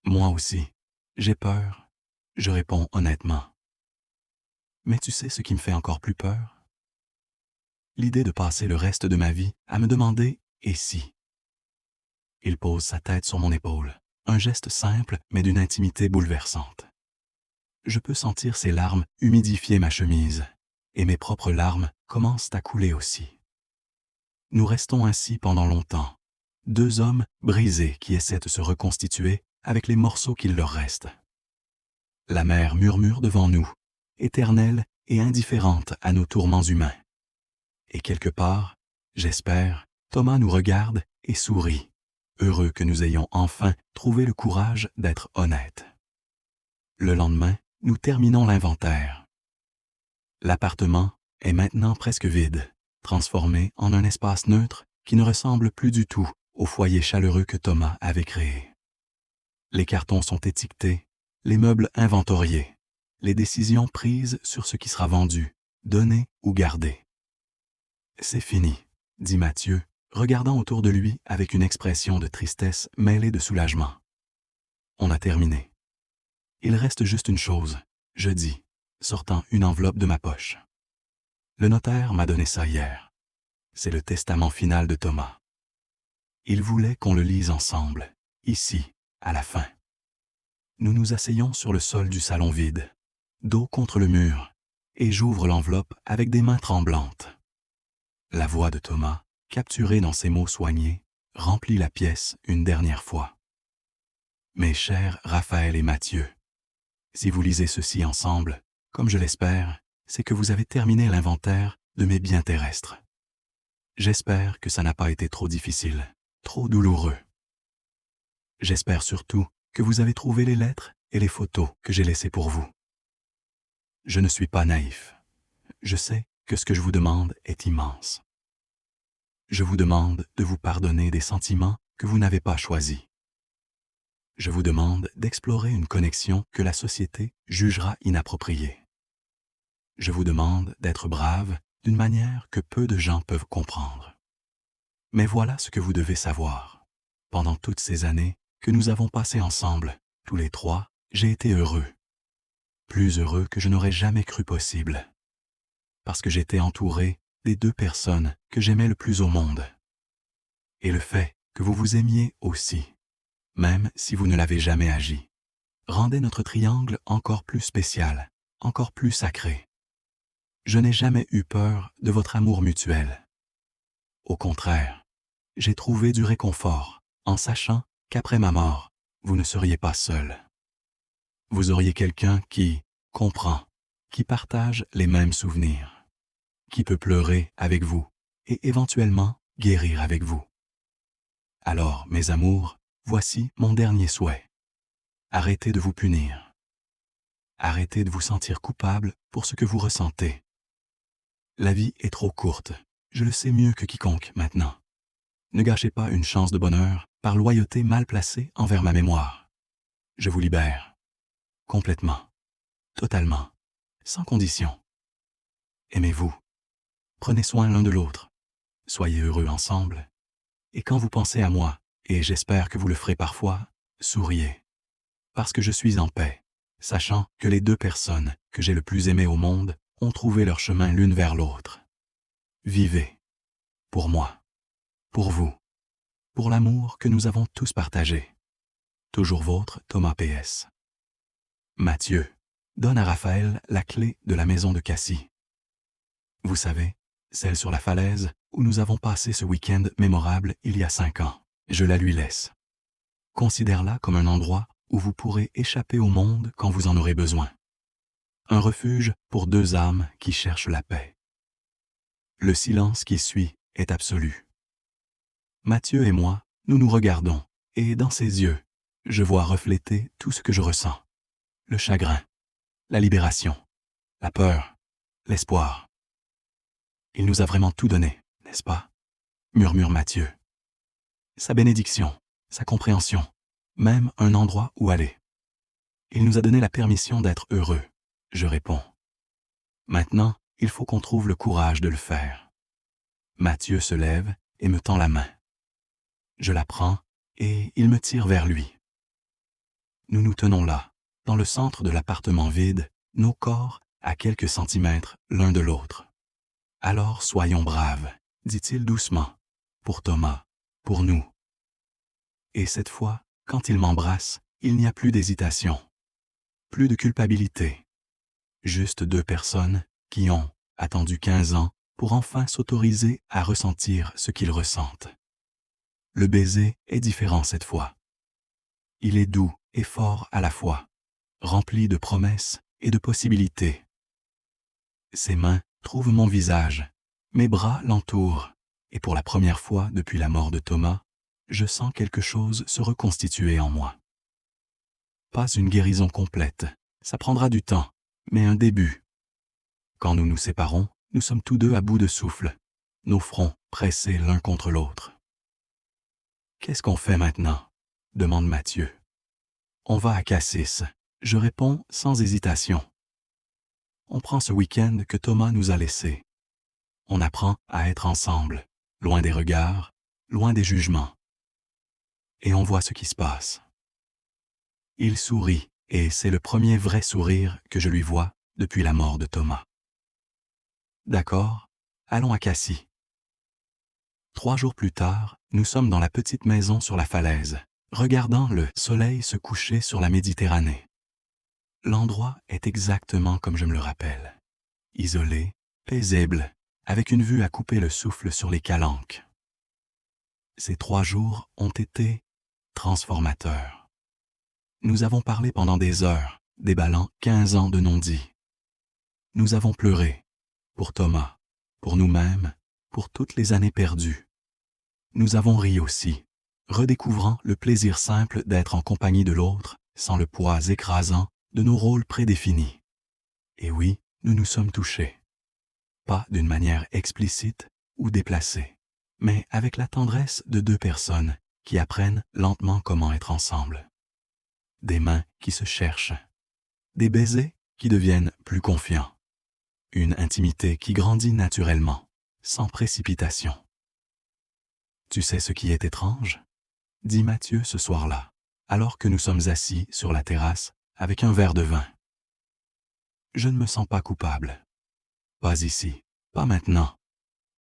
Moi aussi, j'ai peur, je réponds honnêtement. Mais tu sais ce qui me fait encore plus peur? L'idée de passer le reste de ma vie à me demander « et si ?» Il pose sa tête sur mon épaule, un geste simple mais d'une intimité bouleversante. Je peux sentir ses larmes humidifier ma chemise, et mes propres larmes commencent à couler aussi. Nous restons ainsi pendant longtemps, deux hommes brisés qui essaient de se reconstituer avec les morceaux qu'il leur reste. La mer murmure devant nous, éternelle et indifférente à nos tourments humains. Et quelque part, j'espère, Thomas nous regarde et sourit, heureux que nous ayons enfin trouvé le courage d'être honnêtes. Le lendemain, nous terminons l'inventaire. L'appartement est maintenant presque vide, transformé en un espace neutre qui ne ressemble plus du tout au foyer chaleureux que Thomas avait créé. Les cartons sont étiquetés, les meubles inventoriés, les décisions prises sur ce qui sera vendu, donné ou gardé. C'est fini, dit Mathieu, regardant autour de lui avec une expression de tristesse mêlée de soulagement. On a terminé. Il reste juste une chose, je dis, sortant une enveloppe de ma poche. Le notaire m'a donné ça hier. C'est le testament final de Thomas. Il voulait qu'on le lise ensemble, ici, à la fin. Nous nous asseyons sur le sol du salon vide, dos contre le mur, et j'ouvre l'enveloppe avec des mains tremblantes. La voix de Thomas, capturée dans ses mots soignés, remplit la pièce une dernière fois. Mes chers Raphaël et Mathieu, si vous lisez ceci ensemble, comme je l'espère, c'est que vous avez terminé l'inventaire de mes biens terrestres. J'espère que ça n'a pas été trop difficile, trop douloureux. J'espère surtout que vous avez trouvé les lettres et les photos que j'ai laissées pour vous. Je ne suis pas naïf. Je sais que ce que je vous demande est immense. Je vous demande de vous pardonner des sentiments que vous n'avez pas choisis. Je vous demande d'explorer une connexion que la société jugera inappropriée. Je vous demande d'être brave d'une manière que peu de gens peuvent comprendre. Mais voilà ce que vous devez savoir. Pendant toutes ces années que nous avons passées ensemble, tous les trois, j'ai été heureux. Plus heureux que je n'aurais jamais cru possible. Parce que j'étais entouré des deux personnes que j'aimais le plus au monde. Et le fait que vous vous aimiez aussi, même si vous ne l'avez jamais agi, rendait notre triangle encore plus spécial, encore plus sacré. Je n'ai jamais eu peur de votre amour mutuel. Au contraire, j'ai trouvé du réconfort en sachant qu'après ma mort, vous ne seriez pas seul. Vous auriez quelqu'un qui comprend, qui partage les mêmes souvenirs, qui peut pleurer avec vous et éventuellement guérir avec vous. Alors, mes amours, voici mon dernier souhait. Arrêtez de vous punir. Arrêtez de vous sentir coupable pour ce que vous ressentez. La vie est trop courte, je le sais mieux que quiconque maintenant. Ne gâchez pas une chance de bonheur par loyauté mal placée envers ma mémoire. Je vous libère. Complètement. Totalement. Sans condition. Aimez-vous. Prenez soin l'un de l'autre. Soyez heureux ensemble. Et quand vous pensez à moi, et j'espère que vous le ferez parfois, souriez. Parce que je suis en paix, sachant que les deux personnes que j'ai le plus aimées au monde ont trouvé leur chemin l'une vers l'autre. Vivez. Pour moi. Pour vous. Pour l'amour que nous avons tous partagé. Toujours vôtre, Thomas PS. Mathieu, donne à Raphaël la clé de la maison de Cassie. Vous savez, celle sur la falaise où nous avons passé ce week-end mémorable il y a 5 ans. Je la lui laisse. Considère-la comme un endroit où vous pourrez échapper au monde quand vous en aurez besoin. Un refuge pour deux âmes qui cherchent la paix. Le silence qui suit est absolu. Mathieu et moi, nous nous regardons, et dans ses yeux, je vois refléter tout ce que je ressens. le chagrin, la libération, la peur, l'espoir. Il nous a vraiment tout donné, n'est-ce pas? Murmure Mathieu. Sa bénédiction, sa compréhension, même un endroit où aller. Il nous a donné la permission d'être heureux, je réponds. Maintenant, il faut qu'on trouve le courage de le faire. Mathieu se lève et me tend la main. Je la prends et il me tire vers lui. Nous nous tenons là, dans le centre de l'appartement vide, nos corps à quelques centimètres l'un de l'autre. Alors soyons braves, dit-il doucement, pour Thomas, pour nous. Et cette fois, quand il m'embrasse, il n'y a plus d'hésitation, plus de culpabilité. Juste deux personnes qui ont attendu 15 ans pour enfin s'autoriser à ressentir ce qu'ils ressentent. Le baiser est différent cette fois. Il est doux et fort à la fois, rempli de promesses et de possibilités. Ses mains trouvent mon visage, mes bras l'entourent, et pour la première fois depuis la mort de Thomas, je sens quelque chose se reconstituer en moi. Pas une guérison complète, ça prendra du temps, mais un début. Quand nous nous séparons, nous sommes tous deux à bout de souffle, nos fronts pressés l'un contre l'autre. « Qu'est-ce qu'on fait maintenant ?» demande Mathieu. « On va à Cassis », je réponds sans hésitation. On prend ce week-end que Thomas nous a laissé. On apprend à être ensemble, loin des regards, loin des jugements. Et on voit ce qui se passe. Il sourit, et c'est le premier vrai sourire que je lui vois depuis la mort de Thomas. D'accord, allons à Cassis. 3 jours plus tard, nous sommes dans la petite maison sur la falaise, regardant le soleil se coucher sur la Méditerranée. L'endroit est exactement comme je me le rappelle. Isolé, paisible, avec une vue à couper le souffle sur les calanques. Ces 3 jours ont été transformateurs. Nous avons parlé pendant des heures, déballant 15 ans de non-dits. Nous avons pleuré, pour Thomas, pour nous-mêmes, pour toutes les années perdues. Nous avons ri aussi, redécouvrant le plaisir simple d'être en compagnie de l'autre, sans le poids écrasant de nos rôles prédéfinis. Et oui, nous nous sommes touchés. Pas d'une manière explicite ou déplacée, mais avec la tendresse de 2 personnes qui apprennent lentement comment être ensemble. Des mains qui se cherchent, des baisers qui deviennent plus confiants, une intimité qui grandit naturellement, sans précipitation. Tu sais ce qui est étrange? Dit Mathieu ce soir-là, alors que nous sommes assis sur la terrasse avec un verre de vin. Je ne me sens pas coupable. Pas ici, pas maintenant.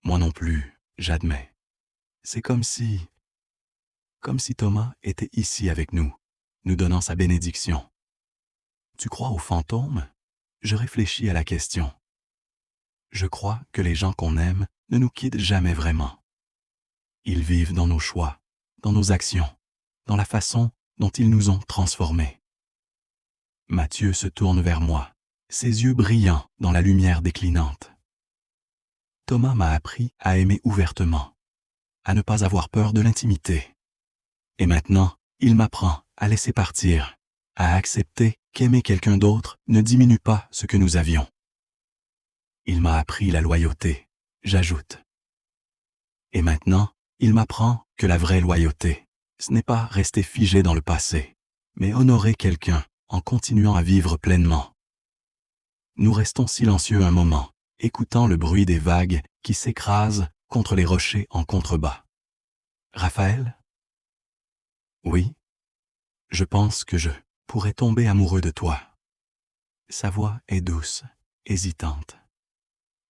Moi non plus, j'admets. C'est comme si Thomas était ici avec nous, nous donnant sa bénédiction. Tu crois aux fantômes? Je réfléchis à la question. Je crois que les gens qu'on aime ne nous quittent jamais vraiment. Ils vivent dans nos choix, dans nos actions, dans la façon dont ils nous ont transformés. Mathieu se tourne vers moi, ses yeux brillants dans la lumière déclinante. Thomas m'a appris à aimer ouvertement, à ne pas avoir peur de l'intimité. Et maintenant, il m'apprend à laisser partir, à accepter qu'aimer quelqu'un d'autre ne diminue pas ce que nous avions. Il m'a appris la loyauté, j'ajoute. Et maintenant, il m'apprend que la vraie loyauté, ce n'est pas rester figé dans le passé, mais honorer quelqu'un en continuant à vivre pleinement. Nous restons silencieux un moment, écoutant le bruit des vagues qui s'écrasent contre les rochers en contrebas. Raphaël? Oui, je pense que je pourrais tomber amoureux de toi. Sa voix est douce, hésitante.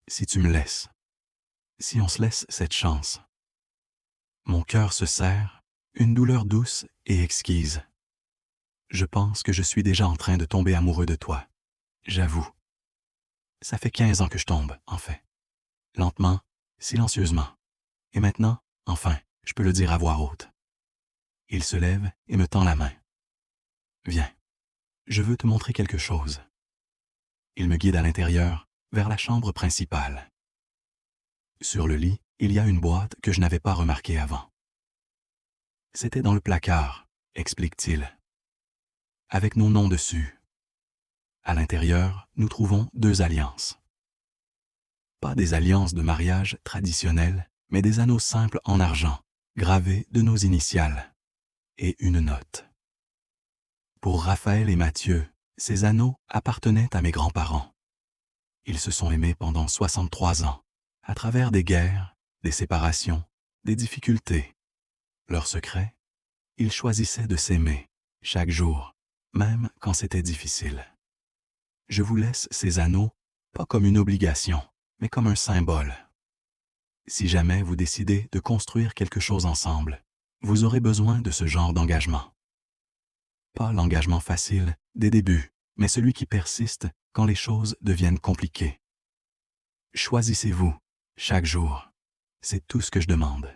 Si tu me laisses, si on se laisse cette chance. Mon cœur se serre, une douleur douce et exquise. Je pense que je suis déjà en train de tomber amoureux de toi, j'avoue. Ça fait 15 ans que je tombe, en fait. Lentement, silencieusement. Et maintenant, enfin, je peux le dire à voix haute. Il se lève et me tend la main. Viens, je veux te montrer quelque chose. Il me guide à l'intérieur, vers la chambre principale. Sur le lit, il y a une boîte que je n'avais pas remarquée avant. C'était dans le placard, explique-t-il. Avec nos noms dessus. À l'intérieur, nous trouvons 2 alliances. Pas des alliances de mariage traditionnelles, mais des anneaux simples en argent, gravés de nos initiales, et une note. Pour Raphaël et Mathieu, ces anneaux appartenaient à mes grands-parents. Ils se sont aimés pendant 63 ans, à travers des guerres, des séparations, des difficultés. Leur secret, ils choisissaient de s'aimer, chaque jour, même quand c'était difficile. Je vous laisse ces anneaux, pas comme une obligation, mais comme un symbole. Si jamais vous décidez de construire quelque chose ensemble, vous aurez besoin de ce genre d'engagement. Pas l'engagement facile des débuts, mais celui qui persiste quand les choses deviennent compliquées. Choisissez-vous, chaque jour. C'est tout ce que je demande.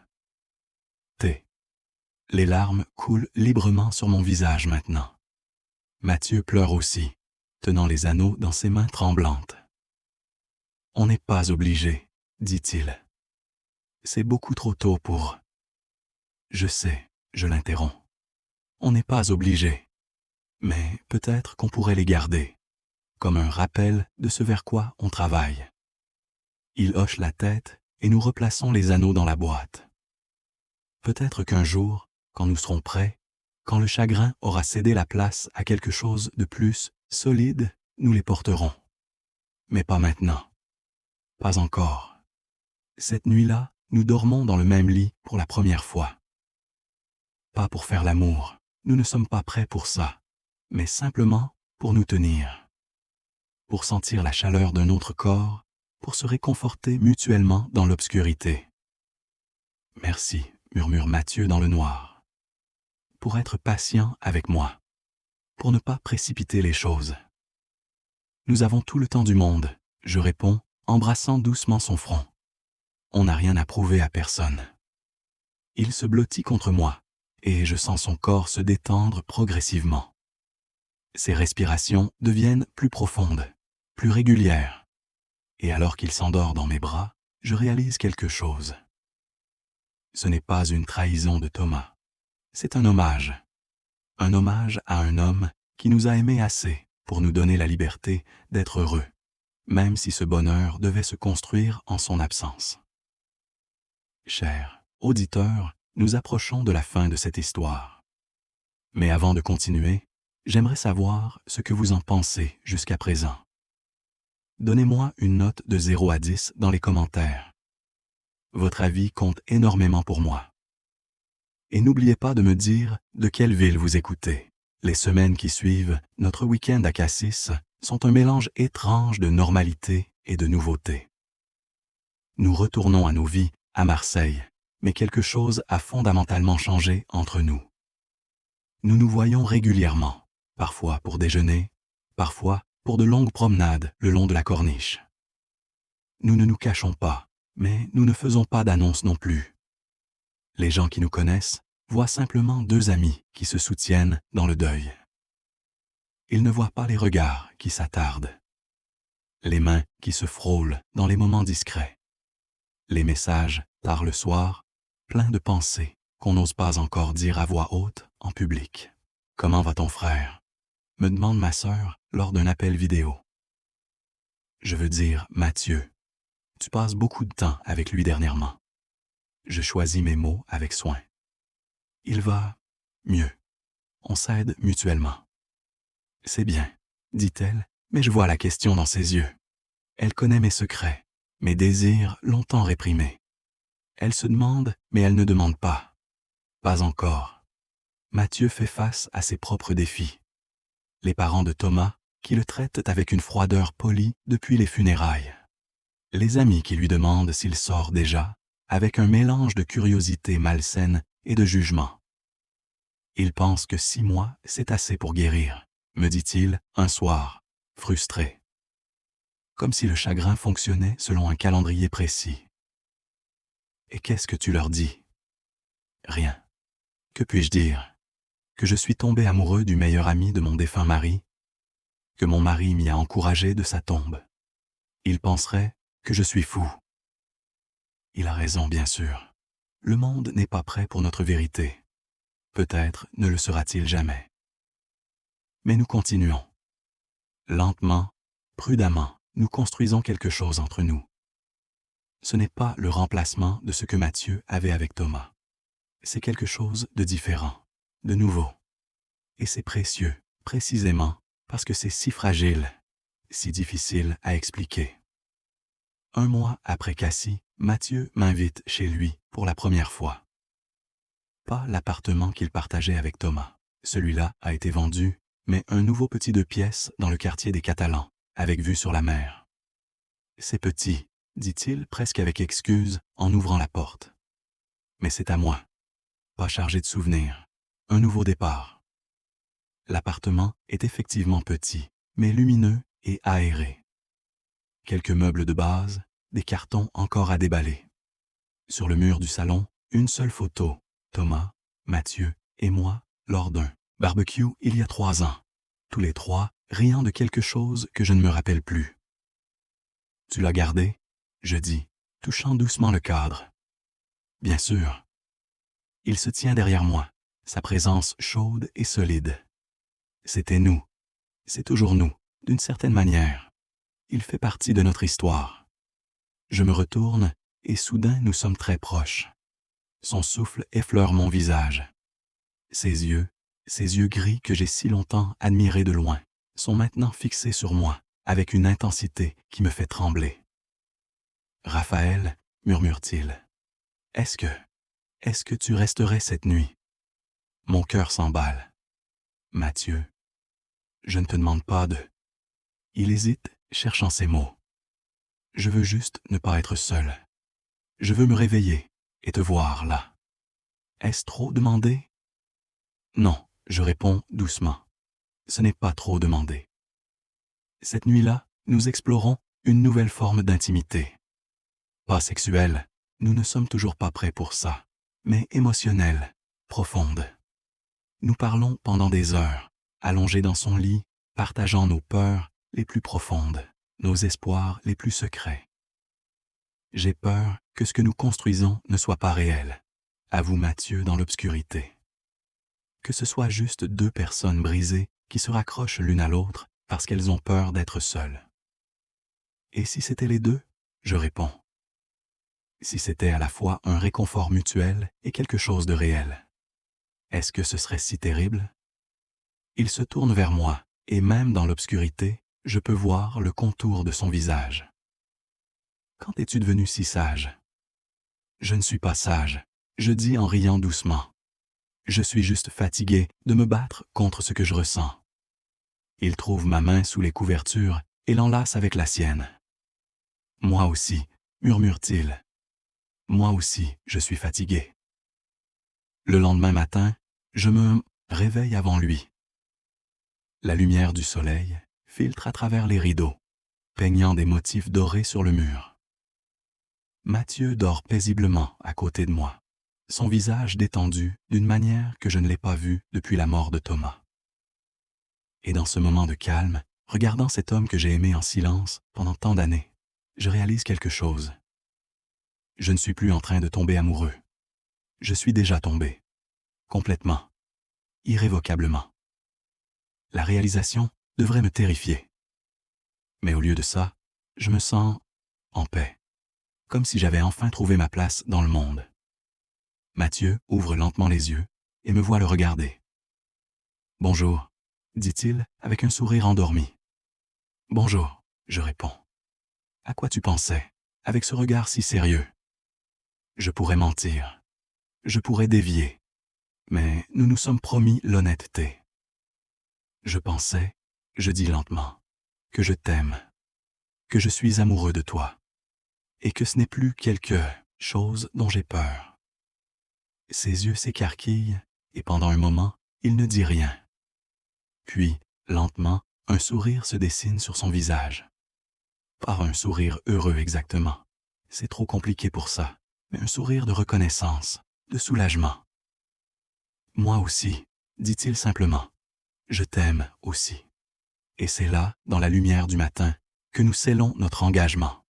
T. Les larmes coulent librement sur mon visage maintenant. Mathieu pleure aussi, tenant les anneaux dans ses mains tremblantes. On n'est pas obligé, dit-il. C'est beaucoup trop tôt pour... Je sais, je l'interromps. On n'est pas obligé. Mais peut-être qu'on pourrait les garder, comme un rappel de ce vers quoi on travaille. Il hoche la tête et nous replaçons les anneaux dans la boîte. Peut-être qu'un jour, quand nous serons prêts, quand le chagrin aura cédé la place à quelque chose de plus solide, nous les porterons. Mais pas maintenant. Pas encore. Cette nuit-là, nous dormons dans le même lit pour la première fois. Pas pour faire l'amour, nous ne sommes pas prêts pour ça, mais simplement pour nous tenir. Pour sentir la chaleur d'un autre corps, pour se réconforter mutuellement dans l'obscurité. Merci, murmure Mathieu dans le noir. Pour être patient avec moi. Pour ne pas précipiter les choses. Nous avons tout le temps du monde, je réponds, embrassant doucement son front. On n'a rien à prouver à personne. Il se blottit contre moi, et je sens son corps se détendre progressivement. Ses respirations deviennent plus profondes, plus régulières. Et alors qu'il s'endort dans mes bras, je réalise quelque chose. Ce n'est pas une trahison de Thomas. C'est un hommage. Un hommage à un homme qui nous a aimés assez pour nous donner la liberté d'être heureux, même si ce bonheur devait se construire en son absence. Chers auditeurs, nous approchons de la fin de cette histoire. Mais avant de continuer, j'aimerais savoir ce que vous en pensez jusqu'à présent. Donnez-moi une note de 0 à 10 dans les commentaires. Votre avis compte énormément pour moi. Et n'oubliez pas de me dire de quelle ville vous écoutez. Les semaines qui suivent notre week-end à Cassis sont un mélange étrange de normalité et de nouveauté. Nous retournons à nos vies à Marseille, mais quelque chose a fondamentalement changé entre nous. Nous nous voyons régulièrement, parfois pour déjeuner, parfois pour de longues promenades le long de la corniche. Nous ne nous cachons pas, mais nous ne faisons pas d'annonces non plus. Les gens qui nous connaissent voient simplement 2 amis qui se soutiennent dans le deuil. Ils ne voient pas les regards qui s'attardent, les mains qui se frôlent dans les moments discrets, les messages tard le soir, pleins de pensées qu'on n'ose pas encore dire à voix haute en public. « Comment va ton frère ?» me demande ma sœur lors d'un appel vidéo. Je veux dire Mathieu. Tu passes beaucoup de temps avec lui dernièrement. Je choisis mes mots avec soin. Il va mieux. On s'aide mutuellement. C'est bien, dit-elle, mais je vois la question dans ses yeux. Elle connaît mes secrets, mes désirs longtemps réprimés. Elle se demande, mais elle ne demande pas. Pas encore. Mathieu fait face à ses propres défis. Les parents de Thomas, qui le traitent avec une froideur polie depuis les funérailles. Les amis qui lui demandent s'il sort déjà, avec un mélange de curiosité malsaine et de jugement. Il pense que 6 mois, c'est assez pour guérir, me dit-il un soir, frustré. Comme si le chagrin fonctionnait selon un calendrier précis. Et qu'est-ce que tu leur dis? Rien. Que puis-je dire? Que je suis tombé amoureux du meilleur ami de mon défunt mari? Que mon mari m'y a encouragé de sa tombe? Il penserait que je suis fou. Il a raison, bien sûr. Le monde n'est pas prêt pour notre vérité. Peut-être ne le sera-t-il jamais. Mais nous continuons. Lentement, prudemment, nous construisons quelque chose entre nous. Ce n'est pas le remplacement de ce que Mathieu avait avec Thomas. C'est quelque chose de différent, de nouveau. Et c'est précieux, précisément, parce que c'est si fragile, si difficile à expliquer. 1 mois après Cassie, Mathieu m'invite chez lui pour la première fois. Pas l'appartement qu'il partageait avec Thomas. Celui-là a été vendu, mais un nouveau petit 2 pièces dans le quartier des Catalans, avec vue sur la mer. C'est petit, dit-il presque avec excuse en ouvrant la porte. Mais c'est à moi. Pas chargé de souvenirs. Un nouveau départ. L'appartement est effectivement petit, mais lumineux et aéré. Quelques meubles de base, des cartons encore à déballer. Sur le mur du salon, une seule photo, Thomas, Mathieu et moi, lors d'un barbecue il y a 3 ans. Tous les 3 riant de quelque chose que je ne me rappelle plus. « Tu l'as gardé ?» je dis, touchant doucement le cadre. « Bien sûr. » Il se tient derrière moi, sa présence chaude et solide. C'était nous. C'est toujours nous, d'une certaine manière. Il fait partie de notre histoire. Je me retourne et soudain nous sommes très proches. Son souffle effleure mon visage. Ses yeux gris que j'ai si longtemps admirés de loin, sont maintenant fixés sur moi avec une intensité qui me fait trembler. « Raphaël, murmure-t-il, est-ce que tu resterais cette nuit? » Mon cœur s'emballe. « Mathieu, je ne te demande pas de... » Il hésite, cherchant ses mots. « Je veux juste ne pas être seul. Je veux me réveiller et te voir là. » Est-ce trop demandé? Non, je réponds doucement. Ce n'est pas trop demandé. Cette nuit-là, nous explorons une nouvelle forme d'intimité. Pas sexuelle, nous ne sommes toujours pas prêts pour ça, mais émotionnelle, profonde. Nous parlons pendant des heures, allongés dans son lit, partageant nos peurs les plus profondes, nos espoirs les plus secrets. J'ai peur que ce que nous construisons ne soit pas réel, avoue Mathieu dans l'obscurité. Que ce soit juste 2 personnes brisées qui se raccrochent l'une à l'autre parce qu'elles ont peur d'être seules. Et si c'était les 2? Je réponds. Si c'était à la fois un réconfort mutuel et quelque chose de réel. Est-ce que ce serait si terrible? Il se tourne vers moi, et même dans l'obscurité, je peux voir le contour de son visage. Quand es-tu devenu si sage? Je ne suis pas sage, je dis en riant doucement. Je suis juste fatigué de me battre contre ce que je ressens. Il trouve ma main sous les couvertures et l'enlace avec la sienne. Moi aussi, murmure-t-il. Moi aussi, je suis fatigué. Le lendemain matin, je me réveille avant lui. La lumière du soleil filtre à travers les rideaux, peignant des motifs dorés sur le mur. Mathieu dort paisiblement à côté de moi, son visage détendu d'une manière que je ne l'ai pas vu depuis la mort de Thomas. Et dans ce moment de calme, regardant cet homme que j'ai aimé en silence pendant tant d'années, je réalise quelque chose. Je ne suis plus en train de tomber amoureux. Je suis déjà tombé. Complètement. Irrévocablement. La réalisation devrait me terrifier. Mais au lieu de ça, je me sens en paix, comme si j'avais enfin trouvé ma place dans le monde. Mathieu ouvre lentement les yeux et me voit le regarder. « Bonjour », dit-il avec un sourire endormi. « Bonjour », je réponds. « À quoi tu pensais, avec ce regard si sérieux? » Je pourrais mentir. Je pourrais dévier. Mais nous nous sommes promis l'honnêteté. Je pensais, je dis lentement, que je t'aime, que je suis amoureux de toi, et que ce n'est plus quelque chose dont j'ai peur. Ses yeux s'écarquillent, et pendant un moment, il ne dit rien. Puis, lentement, un sourire se dessine sur son visage. Pas un sourire heureux exactement, c'est trop compliqué pour ça, mais un sourire de reconnaissance, de soulagement. Moi aussi, dit-il simplement, je t'aime aussi. Et c'est là, dans la lumière du matin, que nous scellons notre engagement.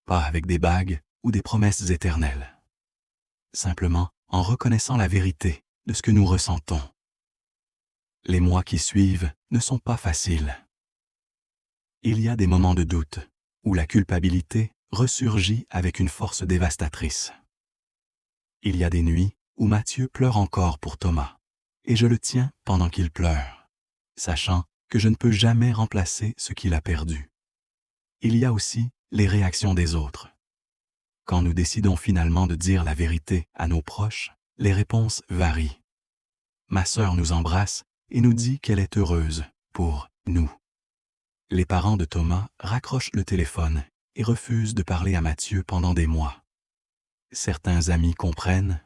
Pas avec des bagues ou des promesses éternelles. Simplement en reconnaissant la vérité de ce que nous ressentons. Les mois qui suivent ne sont pas faciles. Il y a des moments de doute, où la culpabilité ressurgit avec une force dévastatrice. Il y a des nuits où Mathieu pleure encore pour Thomas, et je le tiens pendant qu'il pleure, sachant que je ne peux jamais remplacer ce qu'il a perdu. Il y a aussi les réactions des autres. Quand nous décidons finalement de dire la vérité à nos proches, les réponses varient. Ma sœur nous embrasse et nous dit qu'elle est heureuse pour nous. Les parents de Thomas raccrochent le téléphone et refusent de parler à Mathieu pendant des mois. Certains amis comprennent,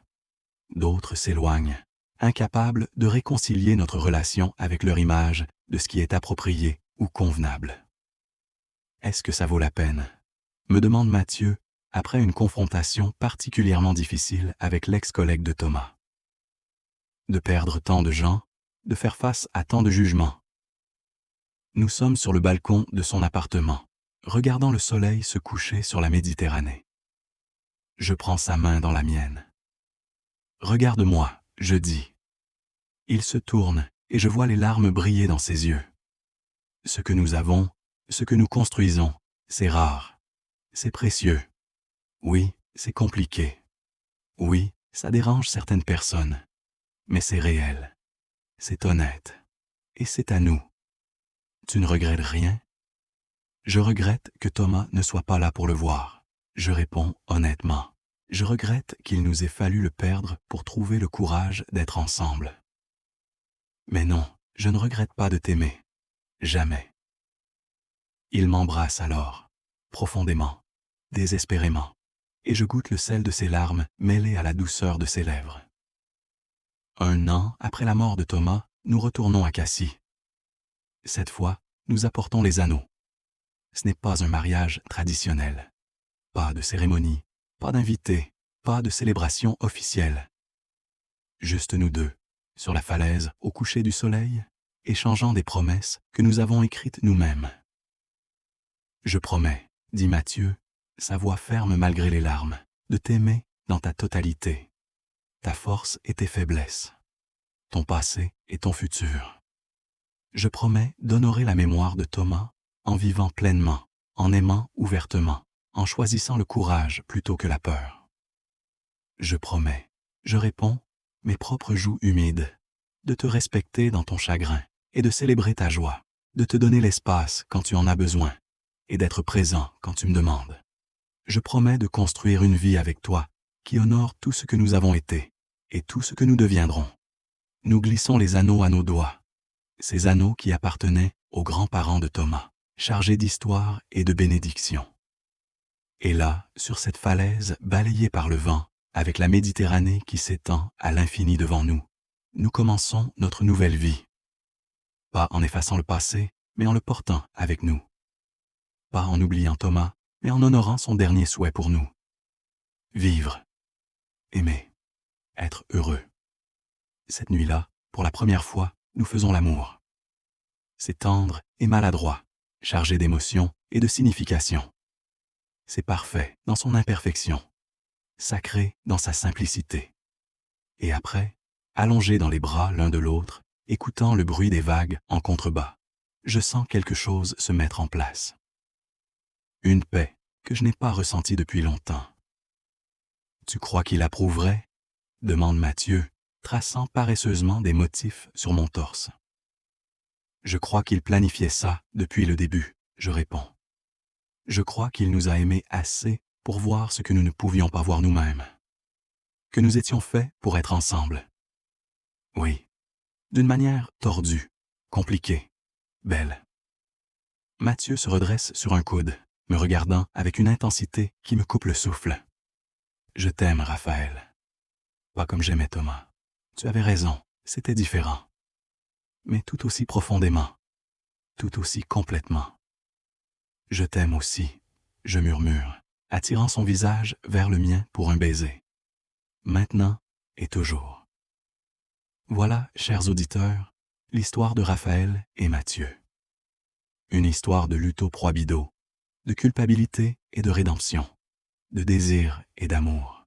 d'autres s'éloignent, incapables de réconcilier notre relation avec leur image de ce qui est approprié ou convenable. Est-ce que ça vaut la peine? Me demande Mathieu après une confrontation particulièrement difficile avec l'ex-collègue de Thomas. De perdre tant de gens, de faire face à tant de jugements. Nous sommes sur le balcon de son appartement, regardant le soleil se coucher sur la Méditerranée. Je prends sa main dans la mienne. « Regarde-moi », je dis. Il se tourne et je vois les larmes briller dans ses yeux. Ce que nous avons, ce que nous construisons, c'est rare, c'est précieux. Oui, c'est compliqué. Oui, ça dérange certaines personnes. Mais c'est réel, c'est honnête, et c'est à nous. Tu ne regrettes rien? Je regrette que Thomas ne soit pas là pour le voir. Je réponds honnêtement. Je regrette qu'il nous ait fallu le perdre pour trouver le courage d'être ensemble. Mais non, je ne regrette pas de t'aimer. Jamais. Il m'embrasse alors, profondément, désespérément, et je goûte le sel de ses larmes mêlé à la douceur de ses lèvres. 1 an après la mort de Thomas, nous retournons à Cassis. Cette fois, nous apportons les anneaux. Ce n'est pas un mariage traditionnel. Pas de cérémonie, pas d'invités, pas de célébration officielle. Juste nous deux, sur la falaise au coucher du soleil, échangeant des promesses que nous avons écrites nous-mêmes. « Je promets, » dit Mathieu, sa voix ferme malgré les larmes, « de t'aimer dans ta totalité, ta force et tes faiblesses, ton passé et ton futur. Je promets d'honorer la mémoire de Thomas en vivant pleinement, en aimant ouvertement, en choisissant le courage plutôt que la peur. Je promets, je réponds, mes propres joues humides, de te respecter dans ton chagrin et de célébrer ta joie, de te donner l'espace quand tu en as besoin et d'être présent quand tu me demandes. Je promets de construire une vie avec toi qui honore tout ce que nous avons été et tout ce que nous deviendrons. Nous glissons les anneaux à nos doigts, ces anneaux qui appartenaient aux grands-parents de Thomas, chargés d'histoire et de bénédictions. Et là, sur cette falaise balayée par le vent, avec la Méditerranée qui s'étend à l'infini devant nous, nous commençons notre nouvelle vie. Pas en effaçant le passé, mais en le portant avec nous. Pas en oubliant Thomas, mais en honorant son dernier souhait pour nous. Vivre, aimer, être heureux. Cette nuit-là, pour la première fois, nous faisons l'amour. C'est tendre et maladroit, chargé d'émotions et de signification. C'est parfait dans son imperfection, sacré dans sa simplicité. Et après, allongés dans les bras l'un de l'autre, écoutant le bruit des vagues en contrebas, je sens quelque chose se mettre en place. Une paix que je n'ai pas ressentie depuis longtemps. « Tu crois qu'il approuverait ?» demande Mathieu, traçant paresseusement des motifs sur mon torse. « Je crois qu'il planifiait ça depuis le début, » je réponds. « Je crois qu'il nous a aimés assez pour voir ce que nous ne pouvions pas voir nous-mêmes. Que nous étions faits pour être ensemble. Oui, d'une manière tordue, compliquée, belle. » Mathieu se redresse sur un coude, me regardant avec une intensité qui me coupe le souffle. « Je t'aime, Raphaël. Pas comme j'aimais Thomas. Tu avais raison, c'était différent. Mais tout aussi profondément, tout aussi complètement. Je t'aime aussi, je murmure, attirant son visage vers le mien pour un baiser. Maintenant et toujours. » Voilà, chers auditeurs, l'histoire de Raphaël et Mathieu. Une histoire de luto probido, de culpabilité et de rédemption, de désir et d'amour.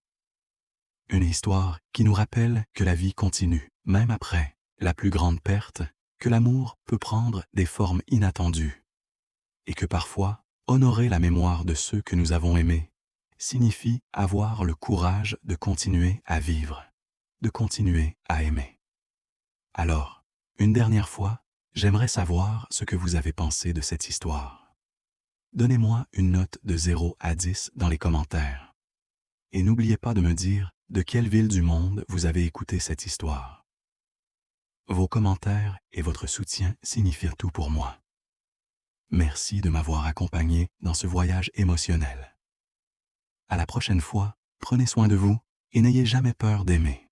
Une histoire qui nous rappelle que la vie continue, même après la plus grande perte, que l'amour peut prendre des formes inattendues. et que parfois, honorer la mémoire de ceux que nous avons aimés signifie avoir le courage de continuer à vivre, de continuer à aimer. Alors, une dernière fois, j'aimerais savoir ce que vous avez pensé de cette histoire. Donnez-moi une note de 0 à 10 dans les commentaires. Et n'oubliez pas de me dire de quelle ville du monde vous avez écouté cette histoire. Vos commentaires et votre soutien signifient tout pour moi. Merci de m'avoir accompagné dans ce voyage émotionnel. À la prochaine fois, prenez soin de vous et n'ayez jamais peur d'aimer.